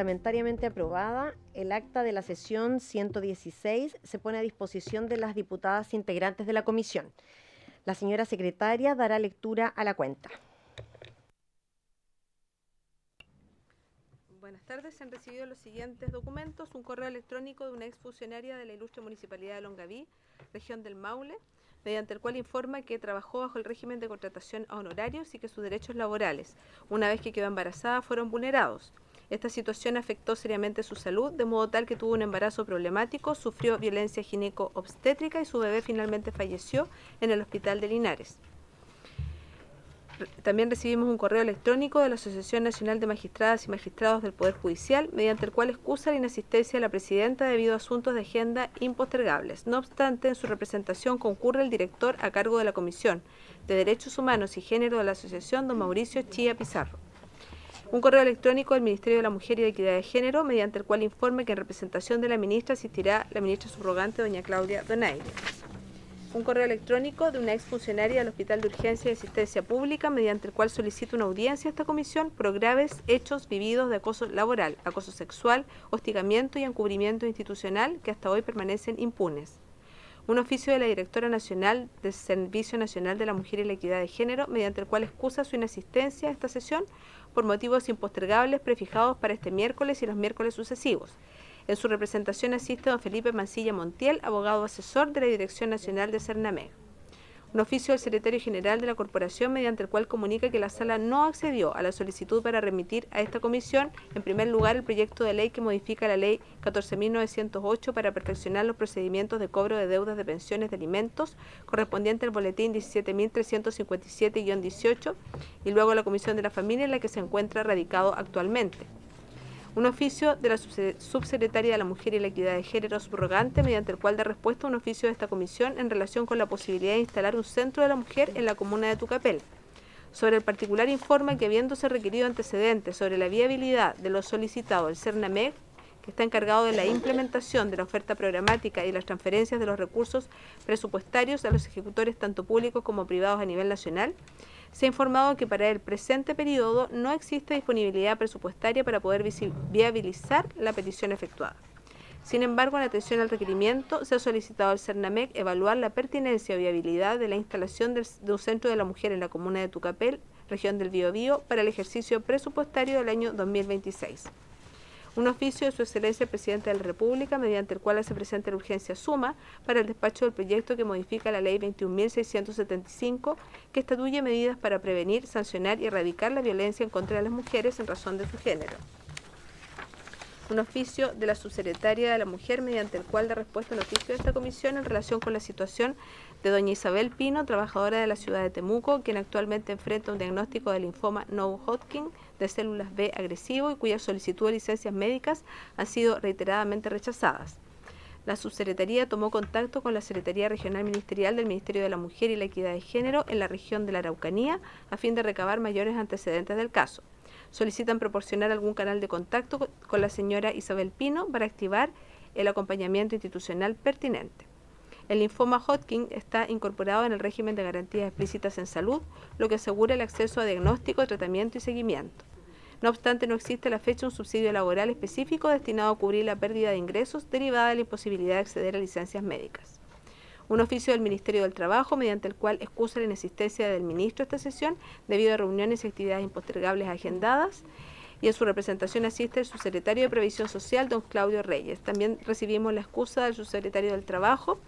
reglamentariamente aprobada, el acta de la sesión 116 se pone a disposición de las diputadas integrantes de la comisión. La señora secretaria dará lectura a la cuenta. Buenas tardes. Se han recibido los siguientes documentos. Un correo electrónico de una exfuncionaria de la ilustre Municipalidad de Longaví, región del Maule, mediante el cual informa que trabajó bajo el régimen de contratación a honorarios y que sus derechos laborales, una vez que quedó embarazada, fueron vulnerados. Esta situación afectó seriamente su salud, de modo tal que tuvo un embarazo problemático, sufrió violencia gineco-obstétrica y su bebé finalmente falleció en el hospital de Linares. También recibimos un correo electrónico de la Asociación Nacional de Magistradas y Magistrados del Poder Judicial, mediante el cual excusa la inasistencia de la presidenta debido a asuntos de agenda impostergables. No obstante, en su representación concurre el director a cargo de la Comisión de Derechos Humanos y Género de la Asociación, don Mauricio Chía Pizarro. Un correo electrónico del Ministerio de la Mujer y de Equidad de Género, mediante el cual informa que en representación de la ministra asistirá la ministra subrogante, doña Claudia Donaire. Un correo electrónico de una exfuncionaria del Hospital de Urgencia y Asistencia Pública, mediante el cual solicita una audiencia a esta comisión por graves hechos vividos de acoso laboral, acoso sexual, hostigamiento y encubrimiento institucional que hasta hoy permanecen impunes. Un oficio de la Directora Nacional del Servicio Nacional de la Mujer y la Equidad de Género, mediante el cual excusa su inasistencia a esta sesión por motivos impostergables prefijados para este miércoles y los miércoles sucesivos. En su representación asiste don Felipe Mancilla Montiel, abogado asesor de la Dirección Nacional de Cernameg. Un oficio del secretario general de la Corporación, mediante el cual comunica que la Sala no accedió a la solicitud para remitir a esta comisión, en primer lugar, el proyecto de ley que modifica la Ley 14.908 para perfeccionar los procedimientos de cobro de deudas de pensiones de alimentos, correspondiente al boletín 17.357-18, y luego a la Comisión de la Familia, en la que se encuentra radicado actualmente. Un oficio de la subsecretaria de la Mujer y la Equidad de Género subrogante, mediante el cual da respuesta a un oficio de esta comisión en relación con la posibilidad de instalar un centro de la mujer en la comuna de Tucapel. Sobre el particular informa que, habiéndose requerido antecedentes sobre la viabilidad de lo solicitado el Cernameg, que está encargado de la implementación de la oferta programática y las transferencias de los recursos presupuestarios a los ejecutores tanto públicos como privados a nivel nacional, se ha informado que para el presente periodo no existe disponibilidad presupuestaria para poder viabilizar la petición efectuada. Sin embargo, en atención al requerimiento, se ha solicitado al Cernameg evaluar la pertinencia o viabilidad de la instalación de un centro de la mujer en la comuna de Tucapel, región del Biobío, para el ejercicio presupuestario del año 2026. Un oficio de su excelencia el presidente de la República, mediante el cual se presenta la urgencia suma para el despacho del proyecto que modifica la ley 21.675, que estatuye medidas para prevenir, sancionar y erradicar la violencia en contra de las mujeres en razón de su género. Un oficio de la subsecretaria de la Mujer, mediante el cual da respuesta al oficio de esta comisión en relación con la situación de doña Isabel Pino, trabajadora de la ciudad de Temuco, quien actualmente enfrenta un diagnóstico de linfoma no-Hodgkin de células B agresivo y cuya solicitud de licencias médicas han sido reiteradamente rechazadas. La subsecretaría tomó contacto con la Secretaría Regional Ministerial del Ministerio de la Mujer y la Equidad de Género en la región de la Araucanía a fin de recabar mayores antecedentes del caso. Solicitan proporcionar algún canal de contacto con la señora Isabel Pino para activar el acompañamiento institucional pertinente. El linfoma Hodgkin está incorporado en el régimen de garantías explícitas en salud, lo que asegura el acceso a diagnóstico, tratamiento y seguimiento. No obstante, no existe a la fecha un subsidio laboral específico destinado a cubrir la pérdida de ingresos derivada de la imposibilidad de acceder a licencias médicas. Un oficio del Ministerio del Trabajo, mediante el cual excusa la inexistencia del ministro a esta sesión debido a reuniones y actividades impostergables agendadas, y en su representación asiste el subsecretario de Previsión Social, don Claudio Reyes. También recibimos la excusa del subsecretario del Trabajo.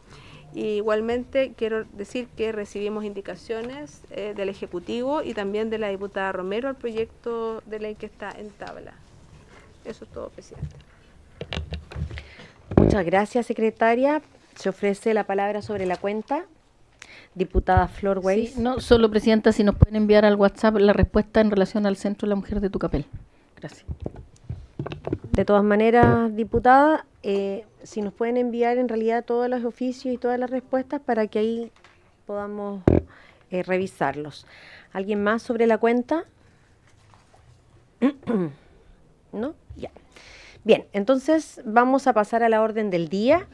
Y igualmente quiero decir que recibimos indicaciones del Ejecutivo y también de la diputada Romero al proyecto de ley que está en tabla. Eso es todo, presidente. Muchas gracias, secretaria. Se ofrece la palabra sobre la cuenta. Diputada Flor Weiss. Sí, no, solo, presidenta, si nos pueden enviar al WhatsApp la respuesta en relación al Centro de la Mujer de Tucapel. Gracias. De todas maneras, diputada, si nos pueden enviar en realidad todos los oficios y todas las respuestas para que ahí podamos revisarlos. ¿Alguien más sobre la cuenta? ¿No? Ya. Bien, entonces vamos a pasar a la orden del día.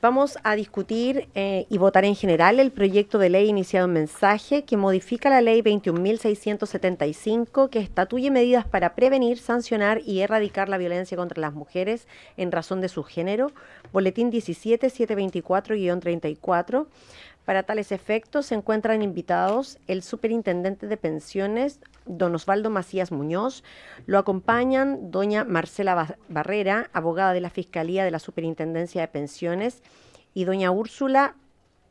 Vamos a discutir y votar en general el proyecto de ley iniciado en mensaje que modifica la ley 21.675 que estatuye medidas para prevenir, sancionar y erradicar la violencia contra las mujeres en razón de su género, boletín 17724-34. Para tales efectos se encuentran invitados el superintendente de pensiones, don Osvaldo Macías Muñoz. Lo acompañan doña Marcela Barrera, abogada de la Fiscalía de la Superintendencia de Pensiones, y doña Úrsula,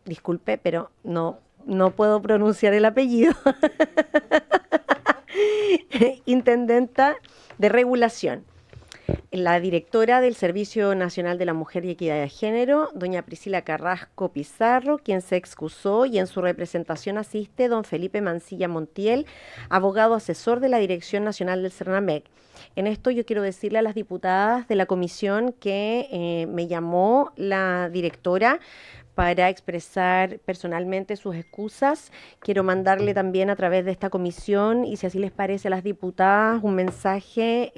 disculpe, pero no puedo pronunciar el apellido, intendenta de regulación. La directora del Servicio Nacional de la Mujer y Equidad de Género, doña Priscila Carrasco Pizarro, quien se excusó, y en su representación asiste don Felipe Mancilla Montiel, abogado asesor de la Dirección Nacional del CERNAMEC. En esto yo quiero decirle a las diputadas de la comisión que me llamó la directora para expresar personalmente sus excusas. Quiero mandarle también a través de esta comisión, y si así les parece a las diputadas, un mensaje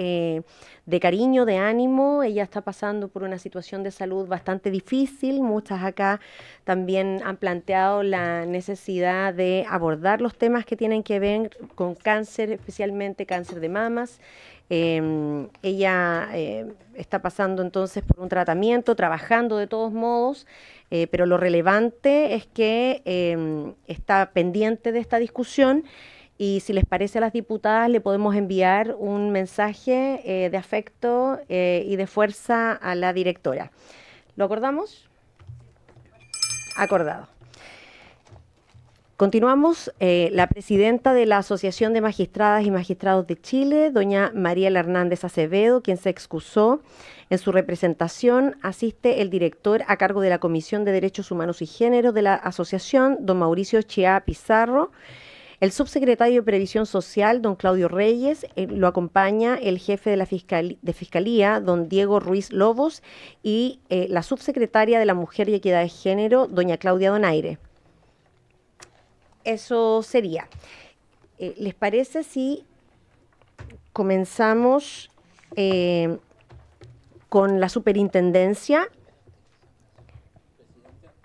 de cariño, de ánimo. Ella está pasando por una situación de salud bastante difícil. Muchas acá también han planteado la necesidad de abordar los temas que tienen que ver con cáncer, especialmente cáncer de mamas. Ella está pasando entonces por un tratamiento, trabajando de todos modos, pero lo relevante es que está pendiente de esta discusión, y si les parece a las diputadas le podemos enviar un mensaje de afecto y de fuerza a la directora. ¿Lo acordamos? Acordado. Continuamos. La presidenta de la Asociación de Magistradas y Magistrados de Chile, doña Mariela Hernández Acevedo, quien se excusó. En su representación asiste el director a cargo de la Comisión de Derechos Humanos y Género de la asociación, don Mauricio Chiá Pizarro. El subsecretario de Previsión Social, don Claudio Reyes. Lo acompaña el jefe de la Fiscalía, don Diego Ruiz Lobos, y la subsecretaria de la Mujer y Equidad de Género, doña Claudia Donaire. Eso sería. ¿Les parece si comenzamos con la superintendencia?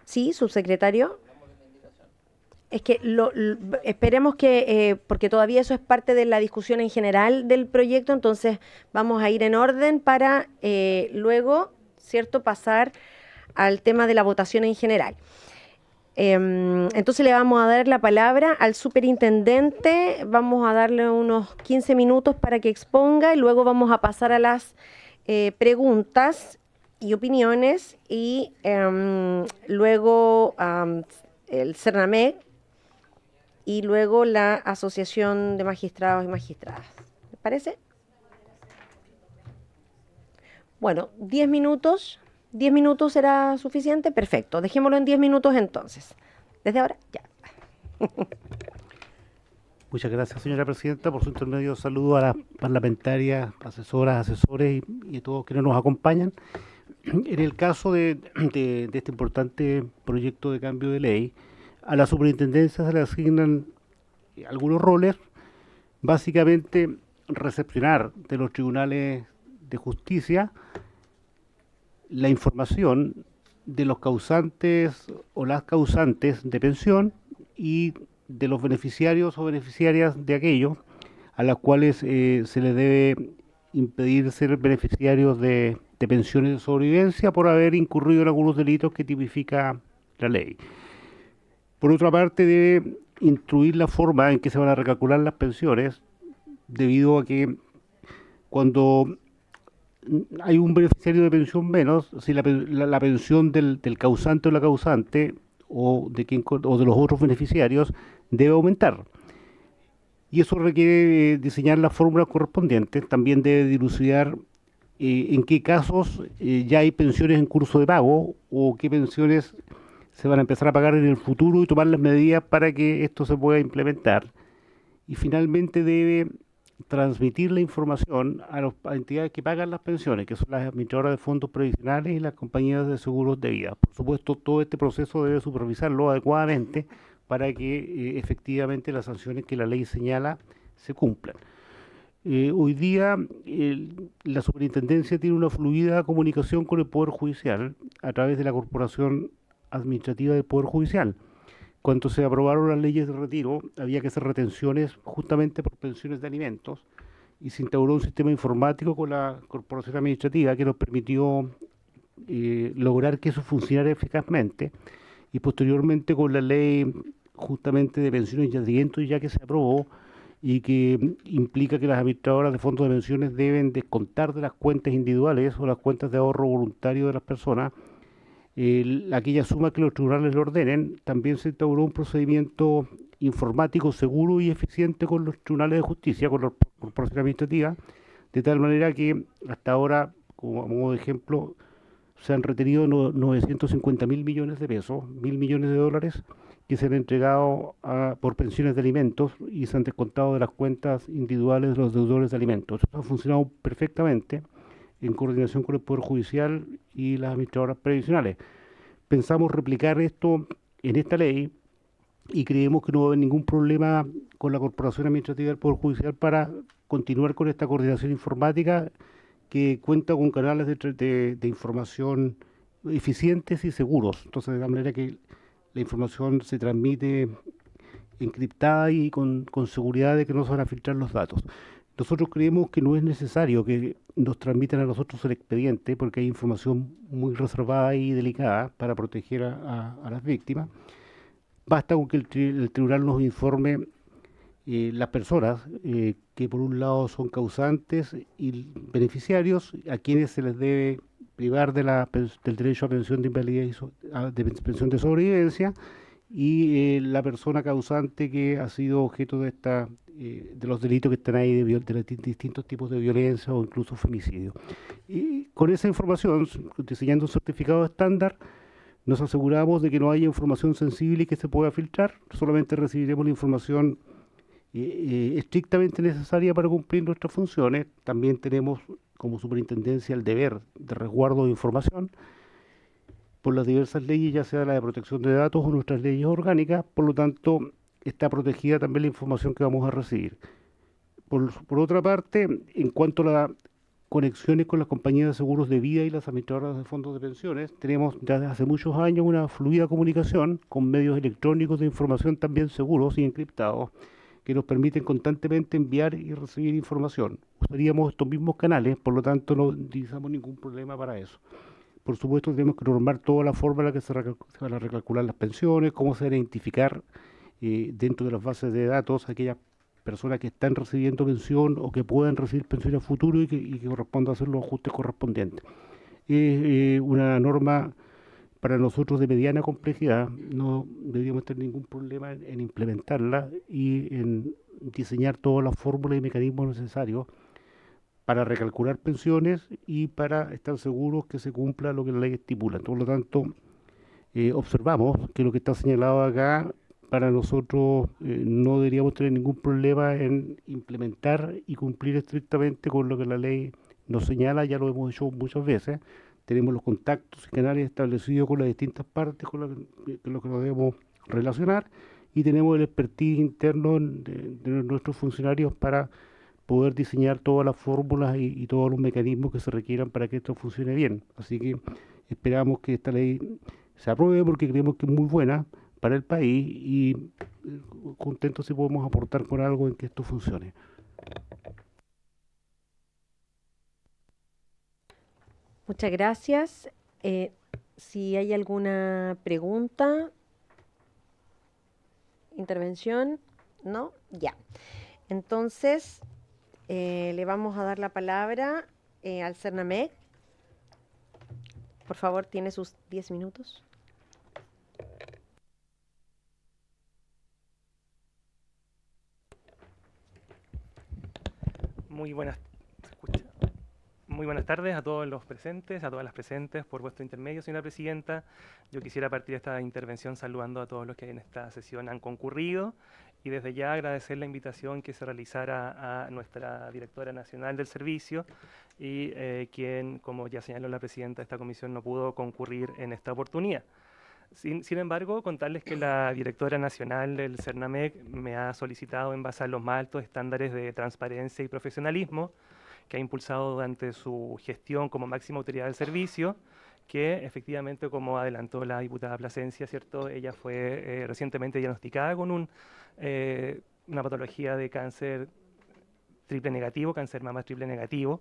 Sí, subsecretario. Es que esperemos que, porque todavía eso es parte de la discusión en general del proyecto, entonces vamos a ir en orden para luego, ¿cierto?, pasar al tema de la votación en general. Entonces le vamos a dar la palabra al superintendente, vamos a darle unos 15 minutos para que exponga, y luego vamos a pasar a las preguntas y opiniones, y luego el CERNAMEC, y luego la Asociación de Magistrados y Magistradas. ¿Les parece? Bueno, 10 minutos. ¿10 minutos será suficiente? Perfecto. Dejémoslo en 10 minutos entonces. Desde ahora, ya. Muchas gracias, señora presidenta. Por su intermedio, saludo a las parlamentarias, asesoras, asesores y a todos quienes nos acompañan. En el caso de este importante proyecto de cambio de ley, a la superintendencia se le asignan algunos roles, básicamente recepcionar de los tribunales de justicia la información de los causantes o las causantes de pensión y de los beneficiarios o beneficiarias de aquellos a las cuales se les debe impedir ser beneficiarios de pensiones de sobrevivencia por haber incurrido en algunos delitos que tipifica la ley. Por otra parte, debe instruir la forma en que se van a recalcular las pensiones, debido a que cuando hay un beneficiario de pensión menos, si la pensión del causante o la causante o de los otros beneficiarios debe aumentar. Y eso requiere diseñar las fórmulas correspondientes. También debe dilucidar en qué casos ya hay pensiones en curso de pago o qué pensiones se van a empezar a pagar en el futuro, y tomar las medidas para que esto se pueda implementar. Y finalmente debe transmitir la información a las entidades que pagan las pensiones, que son las administradoras de fondos previsionales y las compañías de seguros de vida. Por supuesto, todo este proceso debe supervisarlo adecuadamente para que efectivamente las sanciones que la ley señala se cumplan. Hoy día la superintendencia tiene una fluida comunicación con el Poder Judicial. a través de la Corporación Administrativa del Poder Judicial. Cuando se aprobaron las leyes de retiro, había que hacer retenciones justamente por pensiones de alimentos y se instauró un sistema informático con la Corporación Administrativa que nos permitió lograr que eso funcionara eficazmente, y posteriormente con la ley justamente de pensiones y alimentos ya que se aprobó y que implica que las administradoras de fondos de pensiones deben descontar de las cuentas individuales o las cuentas de ahorro voluntario de las personas aquella suma que los tribunales le ordenen. También se instauró un procedimiento informático seguro y eficiente con los tribunales de justicia, con la corporación administrativa, de tal manera que hasta ahora, como a modo de ejemplo, se han retenido 950.000 millones de pesos, 1.000 millones de dólares, que se han entregado por pensiones de alimentos y se han descontado de las cuentas individuales de los deudores de alimentos. Eso ha funcionado perfectamente en coordinación con el Poder Judicial y las administradoras previsionales. Pensamos replicar esto en esta ley y creemos que no va a haber ningún problema con la Corporación Administrativa del Poder Judicial para continuar con esta coordinación informática que cuenta con canales de información eficientes y seguros. Entonces, de la manera que la información se transmite encriptada y con seguridad de que no se van a filtrar los datos. Nosotros creemos que no es necesario que nos transmitan a nosotros el expediente porque hay información muy reservada y delicada para proteger a las víctimas. Basta con que el tribunal nos informe las personas que por un lado son causantes y beneficiarios, a quienes se les debe privar del derecho a pensión de invalidez de pensión de sobrevivencia, y la persona causante que ha sido objeto de los delitos que están ahí, de distintos tipos de violencia o incluso femicidio. Y con esa información, diseñando un certificado estándar, nos aseguramos de que no haya información sensible y que se pueda filtrar. Solamente recibiremos la información estrictamente necesaria para cumplir nuestras funciones. También tenemos como superintendencia el deber de resguardo de información por las diversas leyes, ya sea la de protección de datos o nuestras leyes orgánicas. Por lo tanto, está protegida también la información que vamos a recibir. Por otra parte, en cuanto a las conexiones con las compañías de seguros de vida y las administradoras de fondos de pensiones, tenemos desde hace muchos años una fluida comunicación con medios electrónicos de información también seguros y encriptados, que nos permiten constantemente enviar y recibir información. Usaríamos estos mismos canales, por lo tanto no utilizamos ningún problema para eso. Por supuesto, tenemos que normar toda la forma en la que se van a recalcular las pensiones, cómo se van a identificar dentro de las bases de datos aquellas personas que están recibiendo pensión o que puedan recibir pensión a futuro y que corresponda hacer los ajustes correspondientes. Es una norma para nosotros de mediana complejidad, no deberíamos tener ningún problema en implementarla y en diseñar todas las fórmulas y mecanismos necesarios para recalcular pensiones y para estar seguros que se cumpla lo que la ley estipula. Por lo tanto, observamos que lo que está señalado acá, para nosotros no deberíamos tener ningún problema en implementar y cumplir estrictamente con lo que la ley nos señala. Ya lo hemos hecho muchas veces. Tenemos los contactos y canales establecidos con las distintas partes con lo que nos debemos relacionar, y tenemos el expertise interno de nuestros funcionarios para poder diseñar todas las fórmulas y todos los mecanismos que se requieran para que esto funcione bien. Así que esperamos que esta ley se apruebe porque creemos que es muy buena para el país y contentos si podemos aportar con algo en que esto funcione. Muchas gracias. Si hay alguna pregunta, intervención, ¿no? Ya. Entonces, le vamos a dar la palabra al CERNAMEC. Por favor, tiene sus 10 minutos. Muy buenas tardes a todos los presentes, a todas las presentes, por vuestro intermedio, señora presidenta. Yo quisiera partir de esta intervención saludando a todos los que en esta sesión han concurrido y desde ya agradecer la invitación que se realizara a nuestra directora nacional del servicio y quien, como ya señaló la presidenta de esta comisión, no pudo concurrir en esta oportunidad. Sin embargo, contarles que la directora nacional del CERNAMEC me ha solicitado, en base a los más altos estándares de transparencia y profesionalismo que ha impulsado durante su gestión como máxima autoridad del servicio, que efectivamente, como adelantó la diputada Plasencia, ¿cierto? Ella fue recientemente diagnosticada con una patología de cáncer triple negativo, cáncer mama triple negativo,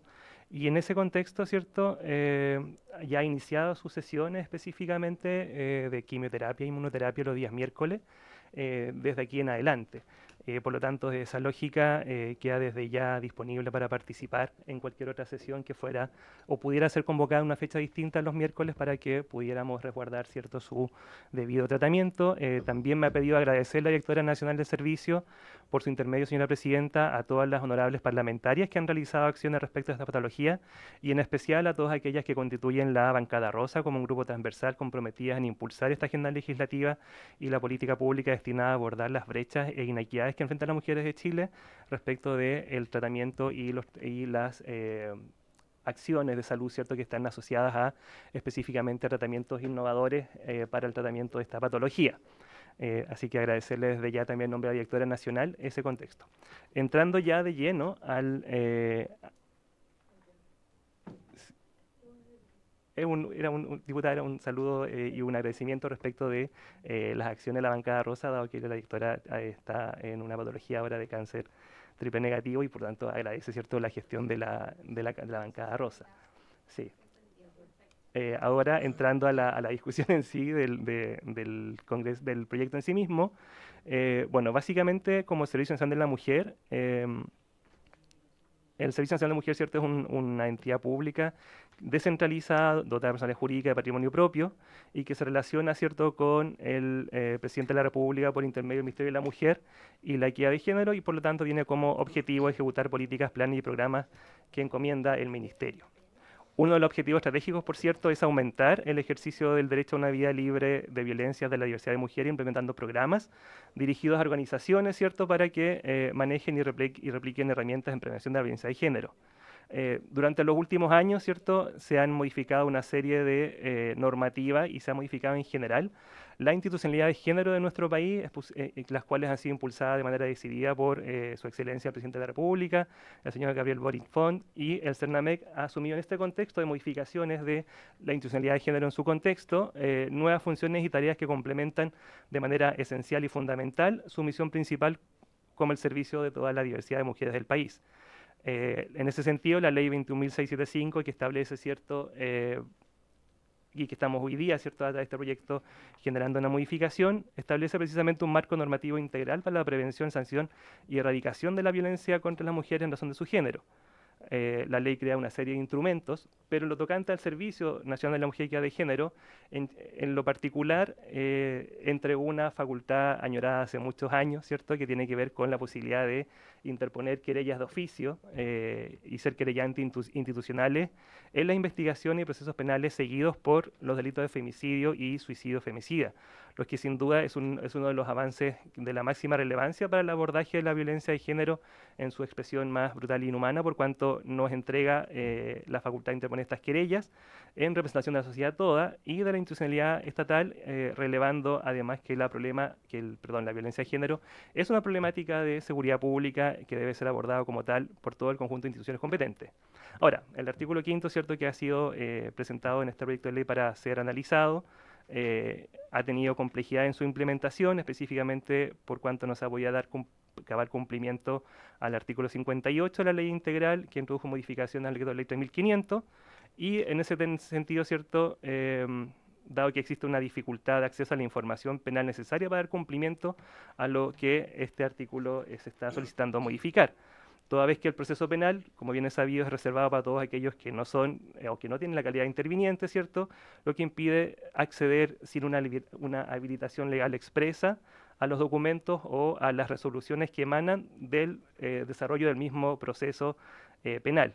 y en ese contexto, ¿cierto? Ya ha iniciado sus sesiones específicamente de quimioterapia e inmunoterapia los días miércoles, desde aquí en adelante. Por lo tanto, de esa lógica queda desde ya disponible para participar en cualquier otra sesión que fuera o pudiera ser convocada en una fecha distinta los miércoles para que pudiéramos resguardar, ¿cierto?, su debido tratamiento. También me ha pedido agradecer la directora nacional del servicio por su intermedio, señora presidenta, a todas las honorables parlamentarias que han realizado acciones respecto a esta patología y en especial a todas aquellas que constituyen la bancada rosa como un grupo transversal comprometidas en impulsar esta agenda legislativa y la política pública destinada a abordar las brechas e inequidades que enfrentan las mujeres de Chile respecto del tratamiento y las acciones de salud, ¿cierto?, que están asociadas a específicamente a tratamientos innovadores para el tratamiento de esta patología. Así que agradecerle desde ya también en nombre de la directora nacional ese contexto. Entrando ya de lleno diputada, era un saludo y un agradecimiento respecto de las acciones de la bancada rosa, dado que la directora está en una patología ahora de cáncer triple negativo y por tanto agradece, ¿cierto?, la gestión de la bancada rosa. Sí. Ahora entrando a la discusión en sí del Congreso, del proyecto en sí mismo, bueno, básicamente como Servicio Nacional de la Mujer, el Servicio Nacional de la Mujer, ¿cierto?, es una entidad pública descentralizada, dotada de personalidad jurídica de patrimonio propio y que se relaciona, ¿cierto?, con el presidente de la República por intermedio del Ministerio de la Mujer y la Equidad de Género y por lo tanto tiene como objetivo ejecutar políticas, planes y programas que encomienda el Ministerio. Uno de los objetivos estratégicos, por cierto, es aumentar el ejercicio del derecho a una vida libre de violencias de la diversidad de mujeres, implementando programas dirigidos a organizaciones, ¿cierto?, para que manejen y repliquen herramientas en prevención de la violencia de género. Durante los últimos años, ¿cierto?, se han modificado una serie de normativas y se ha modificado en general la institucionalidad de género de nuestro país, las cuales han sido impulsadas de manera decidida por su excelencia el presidente de la República, el señor Gabriel Boric Font, y el CERNAMEC ha asumido en este contexto de modificaciones de la institucionalidad de género en su contexto, nuevas funciones y tareas que complementan de manera esencial y fundamental su misión principal como el servicio de toda la diversidad de mujeres del país. En ese sentido, la ley 21.675, que establece, ¿cierto?, y que estamos hoy día, ¿cierto?, a este proyecto generando una modificación, establece precisamente un marco normativo integral para la prevención, sanción y erradicación de la violencia contra las mujeres en razón de su género. La ley crea una serie de instrumentos, pero en lo tocante al Servicio Nacional de la Mujer y Equidad de Género, en lo particular, entregó una facultad añorada hace muchos años, ¿cierto?, que tiene que ver con la posibilidad de interponer querellas de oficio y ser querellantes institucionales en las investigaciones y procesos penales seguidos por los delitos de femicidio y suicidio femicida, lo que sin duda es uno de los avances de la máxima relevancia para el abordaje de la violencia de género en su expresión más brutal e inhumana, por cuanto nos entrega la facultad de interponer estas querellas en representación de la sociedad toda y de la institucionalidad estatal, relevando además que la violencia de género es una problemática de seguridad pública que debe ser abordada como tal por todo el conjunto de instituciones competentes. Ahora, el artículo 5º, ¿cierto?, que ha sido presentado en este proyecto de ley para ser analizado, ha tenido complejidad en su implementación, específicamente por cuanto no se ha podido dar cumplimiento al artículo 58 de la ley integral, que introdujo modificación al decreto de ley 3500, y en ese sentido, ¿cierto?, dado que existe una dificultad de acceso a la información penal necesaria para dar cumplimiento a lo que este artículo se está solicitando modificar. Toda vez que el proceso penal, como bien es sabido, es reservado para todos aquellos que no son o que no tienen la calidad de interviniente, ¿cierto?, lo que impide acceder sin una habilitación legal expresa a los documentos o a las resoluciones que emanan del desarrollo del mismo proceso penal.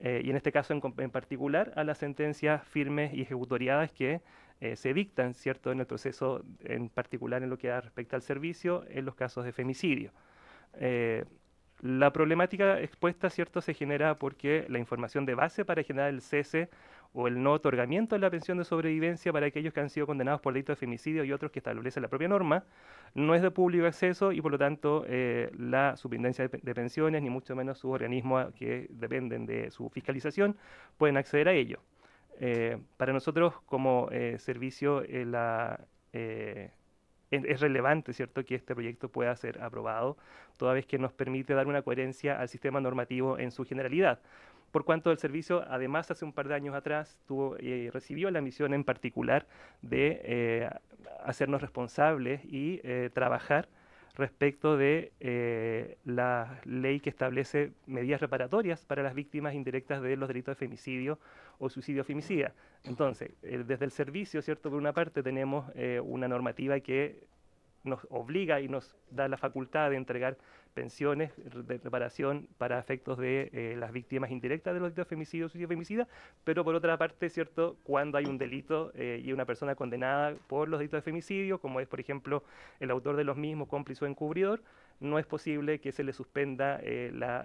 Y en este caso en particular a las sentencias firmes y ejecutoriadas que se dictan, ¿cierto?, en el proceso, en particular en lo que respecta al servicio, en los casos de femicidio. La problemática expuesta, ¿cierto?, se genera porque la información de base para generar el cese o el no otorgamiento de la pensión de sobrevivencia para aquellos que han sido condenados por delitos de femicidio y otros que establece la propia norma, no es de público acceso y por lo tanto la Superintendencia de Pensiones, ni mucho menos sus organismos que dependen de su fiscalización, pueden acceder a ello. Para nosotros como servicio es relevante, ¿cierto?, que este proyecto pueda ser aprobado, toda vez que nos permite dar una coherencia al sistema normativo en su generalidad. Por cuanto el servicio, además, hace un par de años atrás recibió la misión en particular de hacernos responsables y trabajar respecto de la ley que establece medidas reparatorias para las víctimas indirectas de los delitos de femicidio o suicidio femicida. Entonces, desde el servicio, ¿cierto?, por una parte tenemos una normativa que nos obliga y nos da la facultad de entregar pensiones de reparación para efectos de las víctimas indirectas de los delitos de femicidio o suicidio femicida, pero por otra parte, ¿cierto?, cuando hay un delito y una persona condenada por los delitos de femicidio, como es, por ejemplo, el autor de los mismos, cómplice o encubridor, no es posible que se le suspenda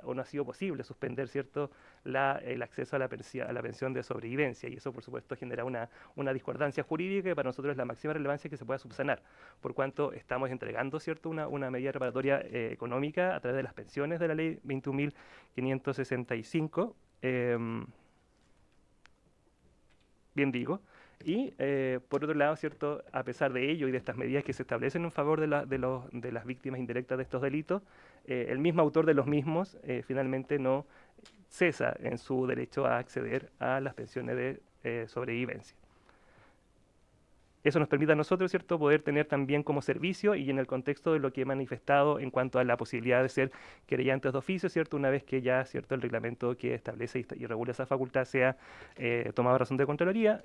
o no ha sido posible suspender, ¿cierto?, el acceso a la pensión de sobrevivencia, y eso, por supuesto, genera una discordancia jurídica que para nosotros es la máxima relevancia que se pueda subsanar, por cuanto estamos entregando, ¿cierto?, una medida reparatoria económica a través de las pensiones de la ley 21.565, bien digo, y por otro lado, ¿cierto?, a pesar de ello y de estas medidas que se establecen en favor de las víctimas indirectas de estos delitos, el mismo autor de los mismos finalmente no cesa en su derecho a acceder a las pensiones de sobrevivencia. Eso nos permite a nosotros, ¿cierto?, poder tener también como servicio, y en el contexto de lo que he manifestado en cuanto a la posibilidad de ser querellantes de oficio, ¿cierto?, una vez que ya, ¿cierto?, el reglamento que establece y regula esa facultad sea tomado a razón de Contraloría,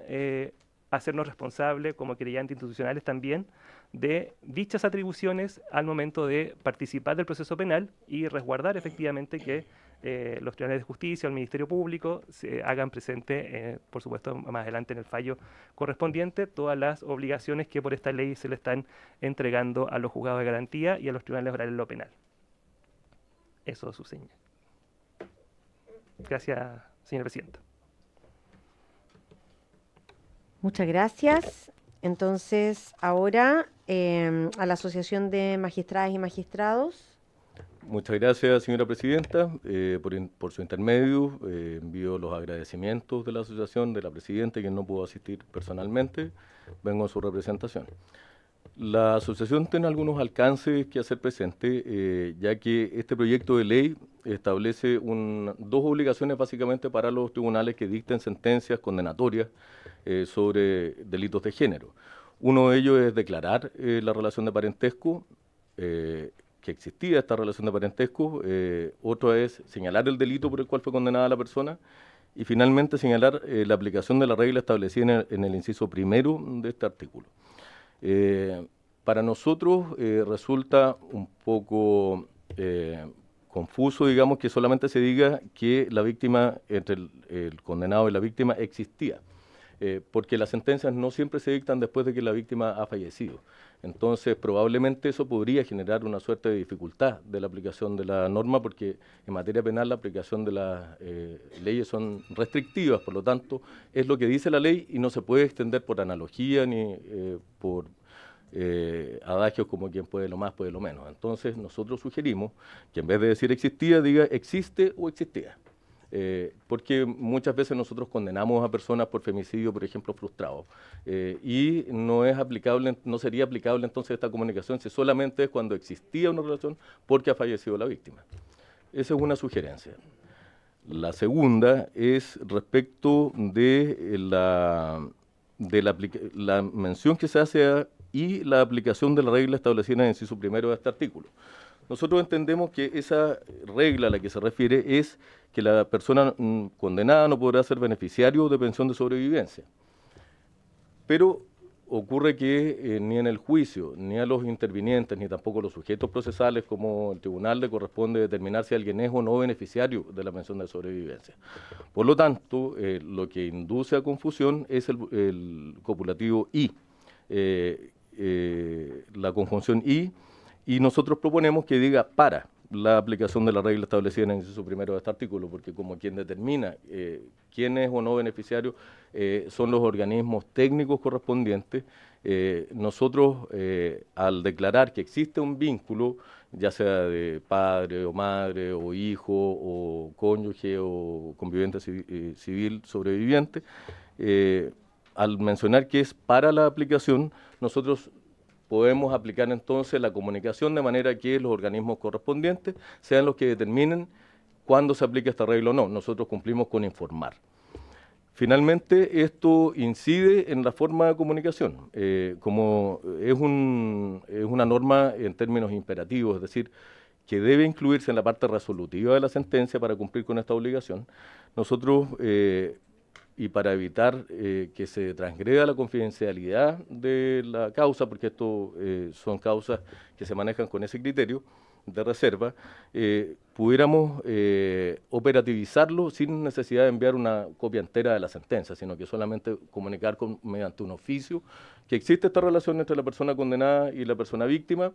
hacernos responsables como querellantes institucionales también de dichas atribuciones al momento de participar del proceso penal y resguardar efectivamente que los tribunales de justicia o el Ministerio Público se hagan presente, por supuesto, más adelante en el fallo correspondiente, todas las obligaciones que por esta ley se le están entregando a los juzgados de garantía y a los tribunales orales en lo penal. Eso es su señal. Gracias, señora presidenta. Muchas gracias. Entonces, ahora a la Asociación de Magistradas y Magistrados. Muchas gracias, señora presidenta. Por su intermedio, envío los agradecimientos de la asociación, de la presidenta, quien no pudo asistir personalmente. Vengo en su representación. La asociación tiene algunos alcances que hacer presente, ya que este proyecto de ley establece dos obligaciones básicamente para los tribunales que dicten sentencias condenatorias sobre delitos de género. Uno de ellos es declarar la relación de parentesco, que existía esta relación de parentesco. Otro es señalar el delito por el cual fue condenada la persona, y finalmente señalar la aplicación de la regla establecida en el inciso primero de este artículo. Para nosotros resulta un poco confuso, digamos, que solamente se diga que la víctima, entre el condenado y la víctima, existía, porque las sentencias no siempre se dictan después de que la víctima ha fallecido. Entonces, probablemente eso podría generar una suerte de dificultad de la aplicación de la norma, porque en materia penal la aplicación de las leyes son restrictivas, por lo tanto, es lo que dice la ley y no se puede extender por analogía ni por adagios como quien puede lo más, puede lo menos. Entonces, nosotros sugerimos que en vez de decir existía, diga existe o existía. Porque muchas veces nosotros condenamos a personas por femicidio, por ejemplo, frustrado, y no es aplicable, no sería aplicable entonces esta comunicación si solamente es cuando existía una relación porque ha fallecido la víctima. Esa es una sugerencia. La segunda es respecto de la mención que se hace y la aplicación de la regla establecida en el inciso primero de este artículo. Nosotros entendemos que esa regla a la que se refiere es que la persona condenada no podrá ser beneficiario de pensión de sobrevivencia. Pero ocurre que ni en el juicio, ni a los intervinientes, ni tampoco a los sujetos procesales como el tribunal le corresponde determinar si alguien es o no beneficiario de la pensión de sobrevivencia. Por lo tanto, lo que induce a confusión es el copulativo y, la conjunción y nosotros proponemos que diga para la aplicación de la regla establecida en el inciso primero de este artículo, porque como quien determina quién es o no beneficiario son los organismos técnicos correspondientes, nosotros al declarar que existe un vínculo, ya sea de padre o madre o hijo o cónyuge o conviviente civil sobreviviente, al mencionar que es para la aplicación, nosotros podemos aplicar entonces la comunicación de manera que los organismos correspondientes sean los que determinen cuándo se aplica esta regla o no. Nosotros cumplimos con informar. Finalmente, esto incide en la forma de comunicación. Como es una norma en términos imperativos, es decir, que debe incluirse en la parte resolutiva de la sentencia para cumplir con esta obligación, nosotros, y para evitar que se transgreda la confidencialidad de la causa, porque esto son causas que se manejan con ese criterio de reserva, pudiéramos operativizarlo sin necesidad de enviar una copia entera de la sentencia, sino que solamente comunicar mediante un oficio que existe esta relación entre la persona condenada y la persona víctima,